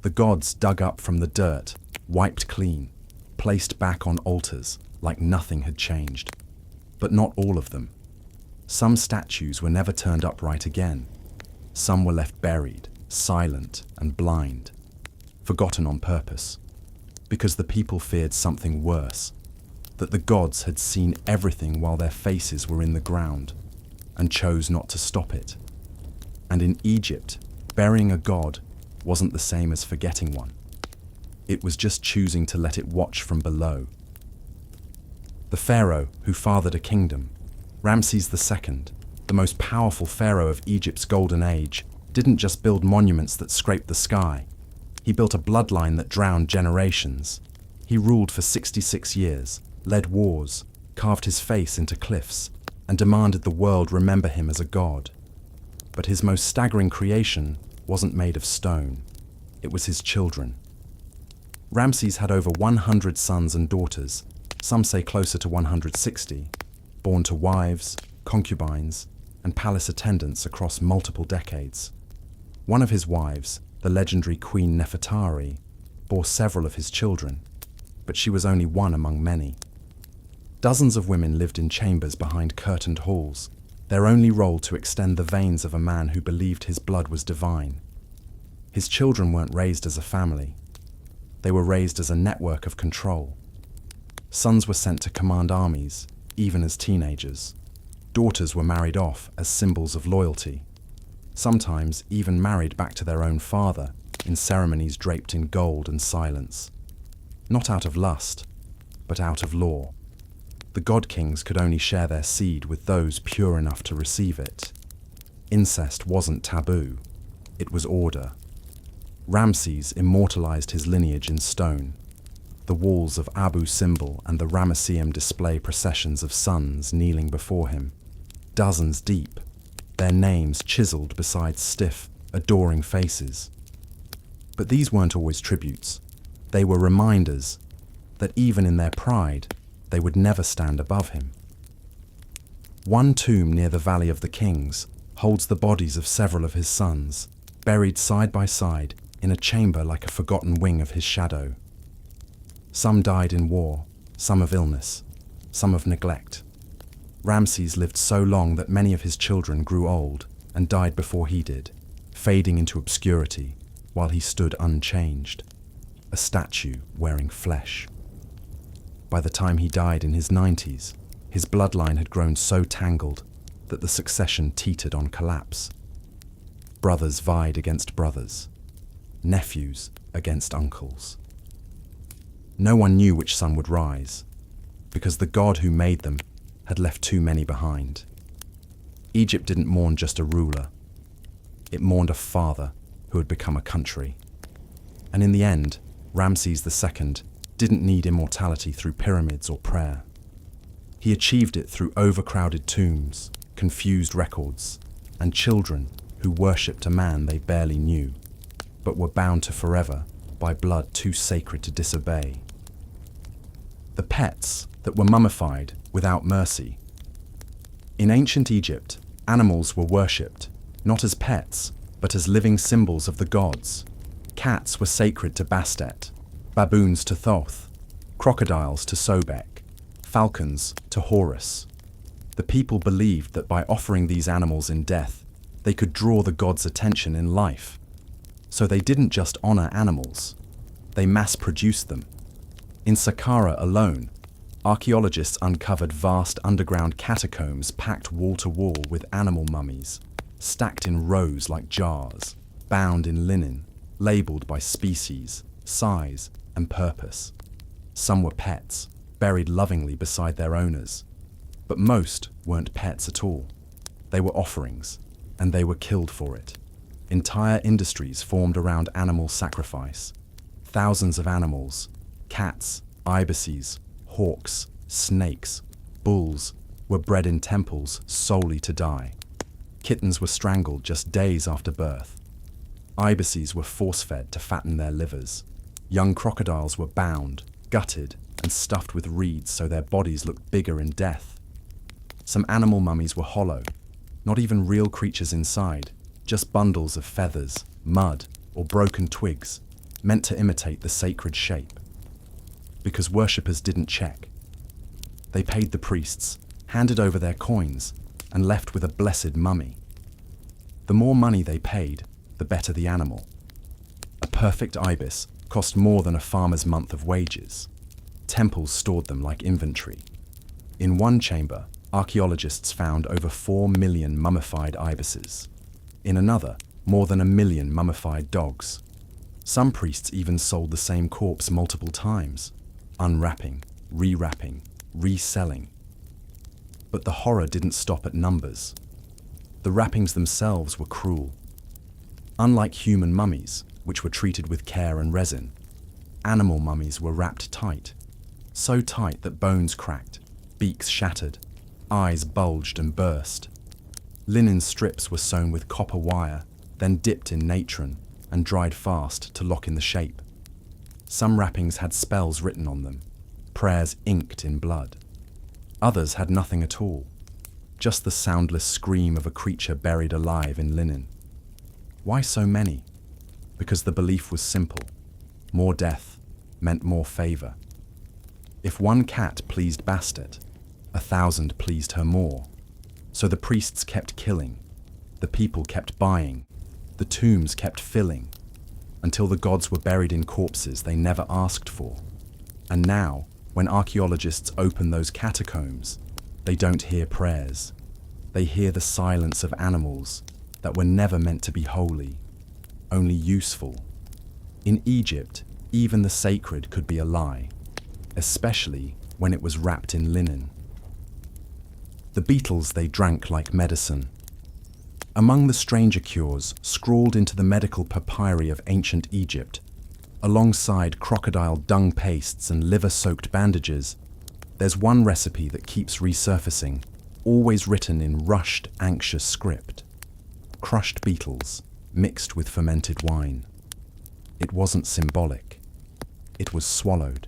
the gods dug up from the dirt, wiped clean, placed back on altars like nothing had changed. But not all of them. Some statues were never turned upright again. Some were left buried, silent and blind, forgotten on purpose, because the people feared something worse, that the gods had seen everything while their faces were in the ground, and chose not to stop it. And in Egypt, burying a god wasn't the same as forgetting one. It was just choosing to let it watch from below. The pharaoh who fathered a kingdom, Ramses II, the most powerful pharaoh of Egypt's golden age, didn't just build monuments that scraped the sky. He built a bloodline that drowned generations. He ruled for 66 years, led wars, carved his face into cliffs, and demanded the world remember him as a god. But his most staggering creation wasn't made of stone. It was his children. Ramses had over 100 sons and daughters, some say closer to 160, born to wives, concubines, and palace attendants across multiple decades. One of his wives, the legendary Queen Nefertari, bore several of his children, but she was only one among many. Dozens of women lived in chambers behind curtained halls, their only role to extend the veins of a man who believed his blood was divine. His children weren't raised as a family. They were raised as a network of control. Sons were sent to command armies, even as teenagers. Daughters were married off as symbols of loyalty, sometimes even married back to their own father in ceremonies draped in gold and silence. Not out of lust, but out of law. The god kings could only share their seed with those pure enough to receive it. Incest wasn't taboo, it was order. Ramses immortalized his lineage in stone. The walls of Abu Simbel and the Ramesseum display processions of sons kneeling before him, dozens deep, their names chiseled beside stiff, adoring faces. But these weren't always tributes. They were reminders that even in their pride, they would never stand above him. One tomb near the Valley of the Kings holds the bodies of several of his sons, buried side by side in a chamber like a forgotten wing of his shadow. Some died in war, some of illness, some of neglect. Ramses lived so long that many of his children grew old and died before he did, fading into obscurity while he stood unchanged, a statue wearing flesh. By the time he died in his 90s, his bloodline had grown so tangled that the succession teetered on collapse. Brothers vied against brothers, nephews against uncles. No one knew which son would rise, because the god who made them had left too many behind. Egypt didn't mourn just a ruler. It mourned a father who had become a country. And in the end, Ramses II didn't need immortality through pyramids or prayer. He achieved it through overcrowded tombs, confused records, and children who worshipped a man they barely knew, but were bound to forever by blood too sacred to disobey. The pets that were mummified without mercy. In ancient Egypt, animals were worshipped, not as pets, but as living symbols of the gods. Cats were sacred to Bastet, baboons to Thoth, crocodiles to Sobek, falcons to Horus. The people believed that by offering these animals in death, they could draw the gods' attention in life. So they didn't just honor animals, they mass-produced them. In Saqqara alone, archaeologists uncovered vast underground catacombs packed wall to wall with animal mummies, stacked in rows like jars, bound in linen, labeled by species, size, and purpose. Some were pets, buried lovingly beside their owners. But most weren't pets at all. They were offerings, and they were killed for it. Entire industries formed around animal sacrifice. Thousands of animals, cats, ibises, hawks, snakes, bulls, were bred in temples solely to die. Kittens were strangled just days after birth. Ibises were force-fed to fatten their livers. Young crocodiles were bound, gutted, and stuffed with reeds so their bodies looked bigger in death. Some animal mummies were hollow, not even real creatures inside, just bundles of feathers, mud, or broken twigs, meant to imitate the sacred shape. Because worshippers didn't check. They paid the priests, handed over their coins, and left with a blessed mummy. The more money they paid, the better the animal. A perfect ibis cost more than a farmer's month of wages. Temples stored them like inventory. In one chamber, archaeologists found over 4 million mummified ibises. In another, more than 1 million mummified dogs. Some priests even sold the same corpse multiple times, unwrapping, rewrapping, reselling. But the horror didn't stop at numbers. The wrappings themselves were cruel. Unlike human mummies, which were treated with care and resin. Animal mummies were wrapped tight, so tight that bones cracked, beaks shattered, eyes bulged and burst. Linen strips were sewn with copper wire, then dipped in natron and dried fast to lock in the shape. Some wrappings had spells written on them, prayers inked in blood. Others had nothing at all, just the soundless scream of a creature buried alive in linen. Why so many? Because the belief was simple. More death meant more favor. If one cat pleased Bastet, 1,000 pleased her more. So the priests kept killing, the people kept buying, the tombs kept filling, until the gods were buried in corpses they never asked for. And now, when archaeologists open those catacombs, they don't hear prayers. They hear the silence of animals that were never meant to be holy, only useful. In Egypt, even the sacred could be a lie, especially when it was wrapped in linen. The beetles they drank like medicine. Among the stranger cures scrawled into the medical papyri of ancient Egypt, alongside crocodile dung pastes and liver-soaked bandages, there's one recipe that keeps resurfacing, always written in rushed, anxious script. Crushed beetles, mixed with fermented wine. It wasn't symbolic. It was swallowed.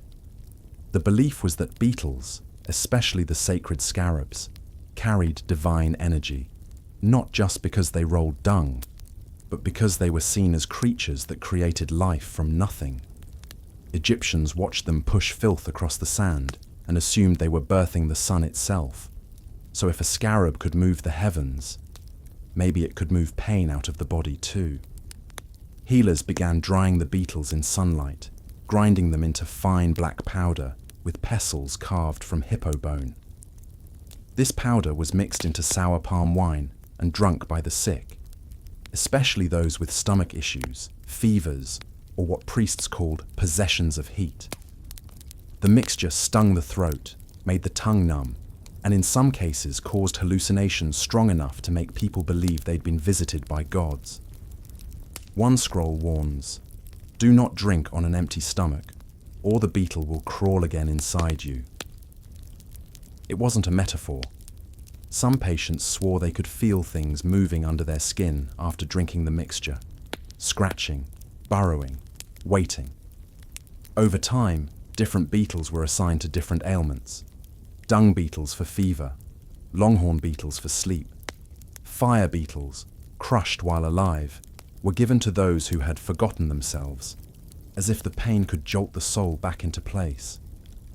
The belief was that beetles, especially the sacred scarabs, carried divine energy, not just because they rolled dung, but because they were seen as creatures that created life from nothing. Egyptians watched them push filth across the sand and assumed they were birthing the sun itself. So if a scarab could move the heavens, maybe it could move pain out of the body too. Healers began drying the beetles in sunlight, grinding them into fine black powder with pestles carved from hippo bone. This powder was mixed into sour palm wine and drunk by the sick, especially those with stomach issues, fevers, or what priests called possessions of heat. The mixture stung the throat, made the tongue numb, and in some cases caused hallucinations strong enough to make people believe they'd been visited by gods. One scroll warns, "Do not drink on an empty stomach, or the beetle will crawl again inside you." It wasn't a metaphor. Some patients swore they could feel things moving under their skin after drinking the mixture, scratching, burrowing, waiting. Over time, different beetles were assigned to different ailments. Dung beetles for fever, longhorn beetles for sleep. Fire beetles, crushed while alive, were given to those who had forgotten themselves, as if the pain could jolt the soul back into place.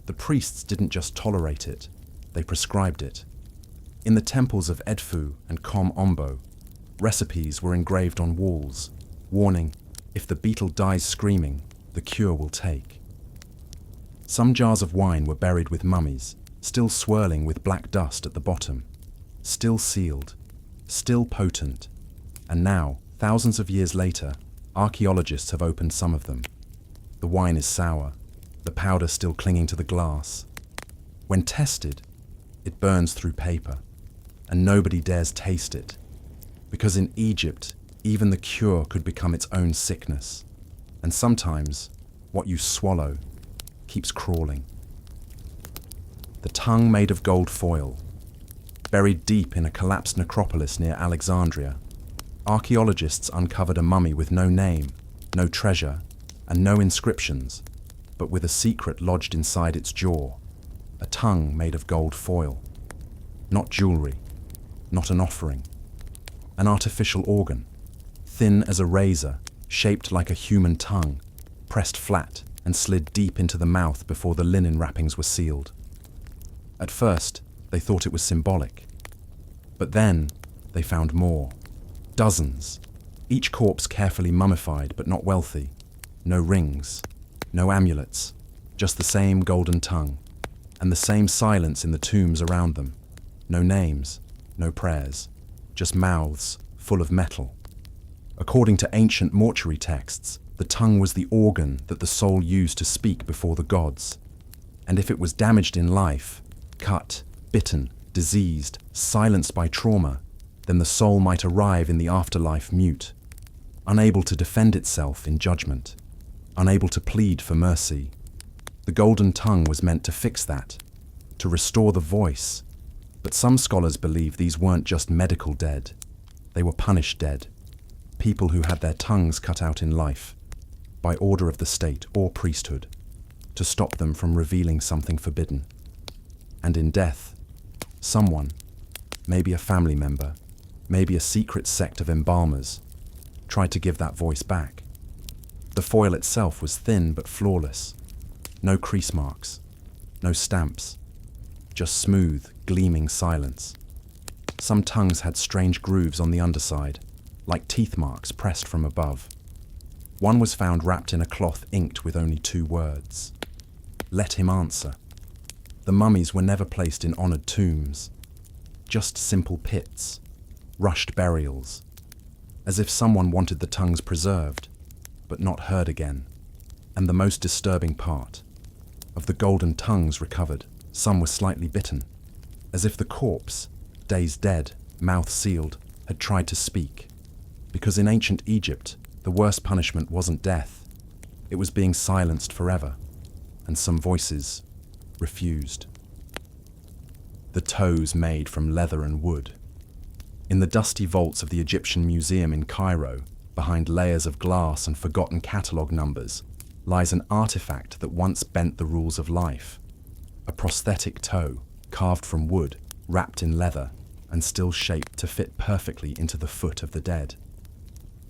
The priests didn't just tolerate it, they prescribed it. In the temples of Edfu and Kom Ombo, recipes were engraved on walls, warning, if the beetle dies screaming, the cure will take. Some jars of wine were buried with mummies, still swirling with black dust at the bottom, still sealed, still potent, and now, thousands of years later, archaeologists have opened some of them. The wine is sour, the powder still clinging to the glass. When tested, it burns through paper, and nobody dares taste it, because in Egypt, even the cure could become its own sickness, and sometimes, what you swallow keeps crawling. The tongue made of gold foil. Buried deep in a collapsed necropolis near Alexandria, archaeologists uncovered a mummy with no name, no treasure, and no inscriptions, but with a secret lodged inside its jaw, a tongue made of gold foil. Not jewelry, not an offering. An artificial organ, thin as a razor, shaped like a human tongue, pressed flat and slid deep into the mouth before the linen wrappings were sealed. At first, they thought it was symbolic. But then, they found more. Dozens. Each corpse carefully mummified but not wealthy. No rings, no amulets, just the same golden tongue, and the same silence in the tombs around them. No names, no prayers, just mouths full of metal. According to ancient mortuary texts, the tongue was the organ that the soul used to speak before the gods. And if it was damaged in life, cut, bitten, diseased, silenced by trauma, then the soul might arrive in the afterlife mute. unable to defend itself in judgment, unable to plead for mercy. The golden tongue was meant to fix that, to restore the voice. But some scholars believe these weren't just medical dead. They were punished dead, people who had their tongues cut out in life, by order of the state or priesthood, to stop them from revealing something forbidden. And in death, someone, maybe a family member, maybe a secret sect of embalmers, tried to give that voice back. The foil itself was thin but flawless. No crease marks, no stamps, just smooth, gleaming silence. Some tongues had strange grooves on the underside, like teeth marks pressed from above. One was found wrapped in a cloth inked with only 2 words. Let him answer. The mummies were never placed in honoured tombs, just simple pits, rushed burials, as if someone wanted the tongues preserved, but not heard again. And the most disturbing part, of the golden tongues recovered, some were slightly bitten, as if the corpse, days dead, mouth sealed, had tried to speak. Because in ancient Egypt, the worst punishment wasn't death, it was being silenced forever, and some voices refused. The toes made from leather and wood. In the dusty vaults of the Egyptian Museum in Cairo, behind layers of glass and forgotten catalogue numbers, lies an artifact that once bent the rules of life. A prosthetic toe, carved from wood, wrapped in leather, and still shaped to fit perfectly into the foot of the dead.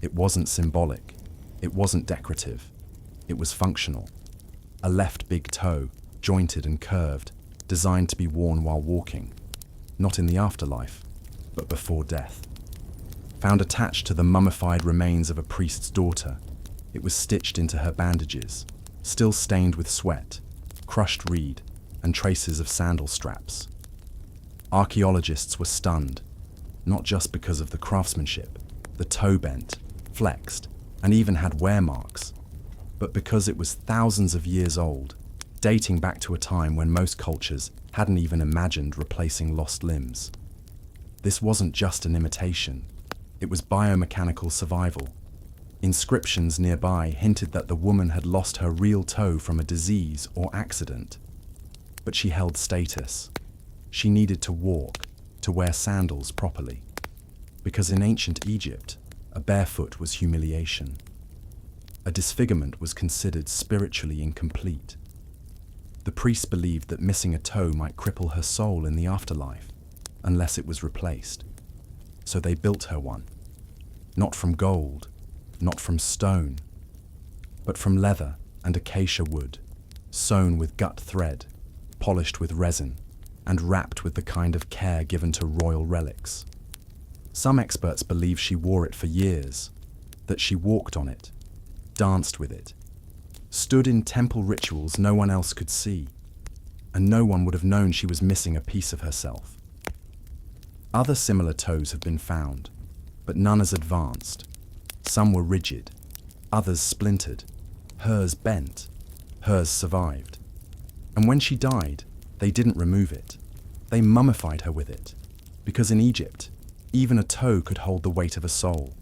It wasn't symbolic, it wasn't decorative, it was functional. A left big toe, jointed and curved, designed to be worn while walking, not in the afterlife, but before death. Found attached to the mummified remains of a priest's daughter, it was stitched into her bandages, still stained with sweat, crushed reed, and traces of sandal straps. Archaeologists were stunned, not just because of the craftsmanship, the toe bent, flexed, and even had wear marks, but because it was thousands of years old, dating back to a time when most cultures hadn't even imagined replacing lost limbs. This wasn't just an imitation, it was biomechanical survival. Inscriptions nearby hinted that the woman had lost her real toe from a disease or accident. But she held status. She needed to walk, to wear sandals properly. Because in ancient Egypt, a barefoot was humiliation. A disfigurement was considered spiritually incomplete. The priests believed that missing a toe might cripple her soul in the afterlife, unless it was replaced. So they built her one. Not from gold, not from stone, but from leather and acacia wood, sewn with gut thread, polished with resin, and wrapped with the kind of care given to royal relics. Some experts believe she wore it for years, that she walked on it, danced with it, stood in temple rituals no one else could see, and no one would have known she was missing a piece of herself. Other similar toes have been found, but none as advanced. Some were rigid, others splintered, hers bent, hers survived. And when she died, they didn't remove it. They mummified her with it, because in Egypt, even a toe could hold the weight of a soul,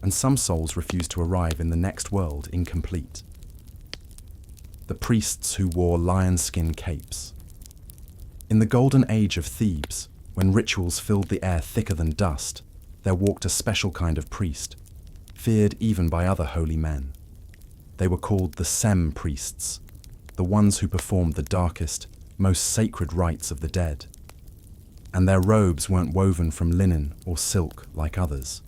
and some souls refused to arrive in the next world incomplete. The priests who wore lion skin capes. In the golden age of Thebes, when rituals filled the air thicker than dust, there walked a special kind of priest, feared even by other holy men. They were called the Sem priests, the ones who performed the darkest, most sacred rites of the dead. And their robes weren't woven from linen or silk like others.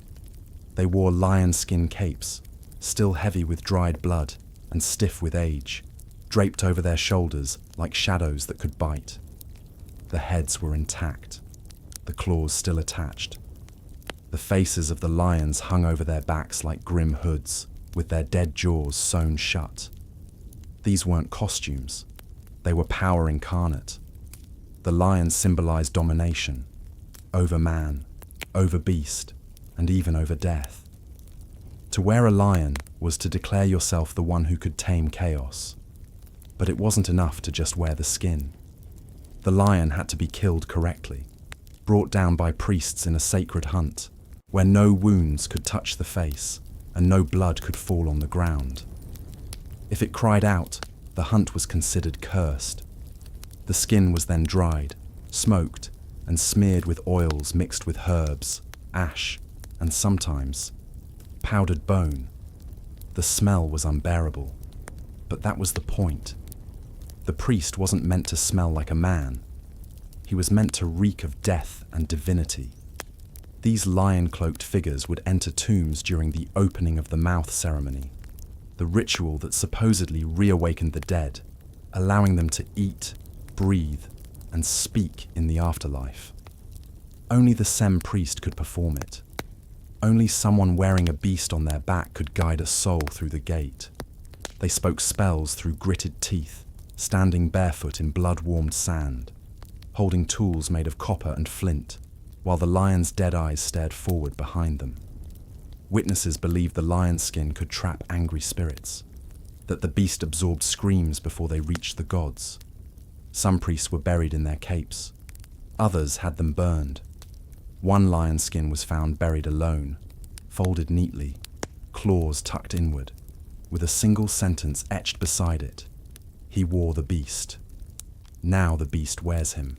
They wore lion skin capes, still heavy with dried blood and stiff with age, draped over their shoulders like shadows that could bite. The heads were intact, the claws still attached. The faces of the lions hung over their backs like grim hoods, with their dead jaws sewn shut. These weren't costumes, they were power incarnate. The lion symbolized domination, over man, over beast, and even over death. To wear a lion was to declare yourself the one who could tame chaos. But it wasn't enough to just wear the skin. The lion had to be killed correctly, brought down by priests in a sacred hunt, where no wounds could touch the face, and no blood could fall on the ground. If it cried out, the hunt was considered cursed. The skin was then dried, smoked, and smeared with oils mixed with herbs, ash, and sometimes powdered bone. The smell was unbearable, but that was the point. The priest wasn't meant to smell like a man. He was meant to reek of death and divinity. These lion-cloaked figures would enter tombs during the opening of the mouth ceremony, the ritual that supposedly reawakened the dead, allowing them to eat, breathe, and speak in the afterlife. Only the Sem priest could perform it. Only someone wearing a beast on their back could guide a soul through the gate. They spoke spells through gritted teeth, standing barefoot in blood-warmed sand, holding tools made of copper and flint, while the lion's dead eyes stared forward behind them. Witnesses believed the lion's skin could trap angry spirits, that the beast absorbed screams before they reached the gods. Some priests were buried in their capes. Others had them burned. One lion's skin was found buried alone, folded neatly, claws tucked inward, with a single sentence etched beside it. He wore the beast. Now the beast wears him.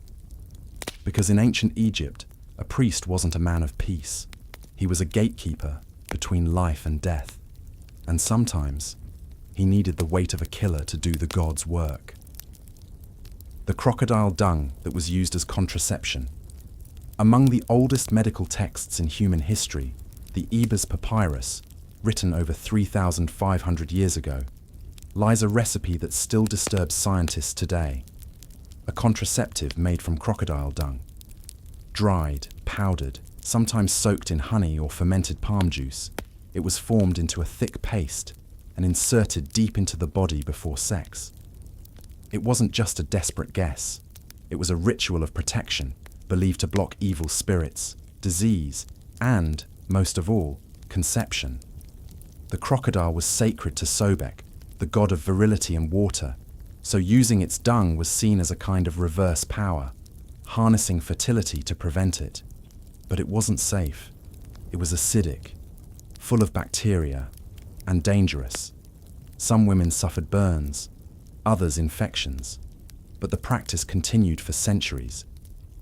Because in ancient Egypt, a priest wasn't a man of peace. He was a gatekeeper between life and death. And sometimes, he needed the weight of a killer to do the god's work. The crocodile dung that was used as contraception. Among the oldest medical texts in human history, the Ebers Papyrus, written over 3,500 years ago, lies a recipe that still disturbs scientists today. A contraceptive made from crocodile dung. Dried, powdered, sometimes soaked in honey or fermented palm juice, it was formed into a thick paste and inserted deep into the body before sex. It wasn't just a desperate guess. It was a ritual of protection, believed to block evil spirits, disease, and, most of all, conception. The crocodile was sacred to Sobek, the god of virility and water, so using its dung was seen as a kind of reverse power, harnessing fertility to prevent it. But it wasn't safe. It was acidic, full of bacteria, and dangerous. Some women suffered burns, others infections, but the practice continued for centuries,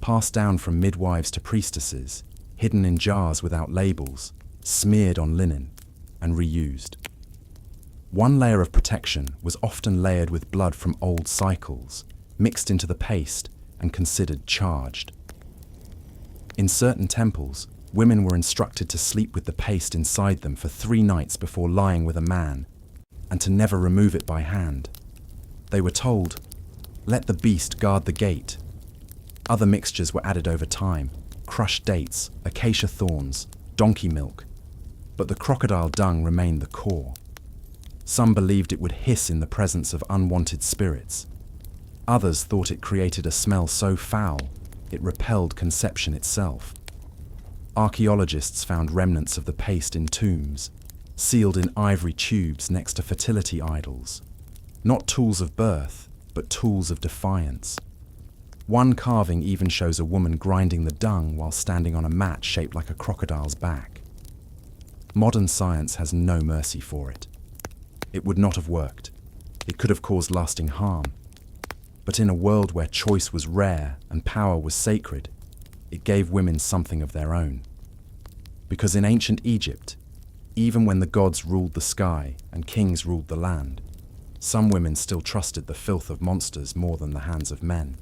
passed down from midwives to priestesses, hidden in jars without labels, smeared on linen, and reused. One layer of protection was often layered with blood from old cycles, mixed into the paste and considered charged. In certain temples, women were instructed to sleep with the paste inside them for 3 nights before lying with a man, and to never remove it by hand. They were told, "Let the beast guard the gate." Other mixtures were added over time: crushed dates, acacia thorns, donkey milk. But the crocodile dung remained the core. Some believed it would hiss in the presence of unwanted spirits. Others thought it created a smell so foul it repelled conception itself. Archaeologists found remnants of the paste in tombs, sealed in ivory tubes next to fertility idols. Not tools of birth, but tools of defiance. One carving even shows a woman grinding the dung while standing on a mat shaped like a crocodile's back. Modern science has no mercy for it. It would not have worked. It could have caused lasting harm. But in a world where choice was rare and power was sacred, it gave women something of their own. Because in ancient Egypt, even when the gods ruled the sky and kings ruled the land, some women still trusted the filth of monsters more than the hands of men.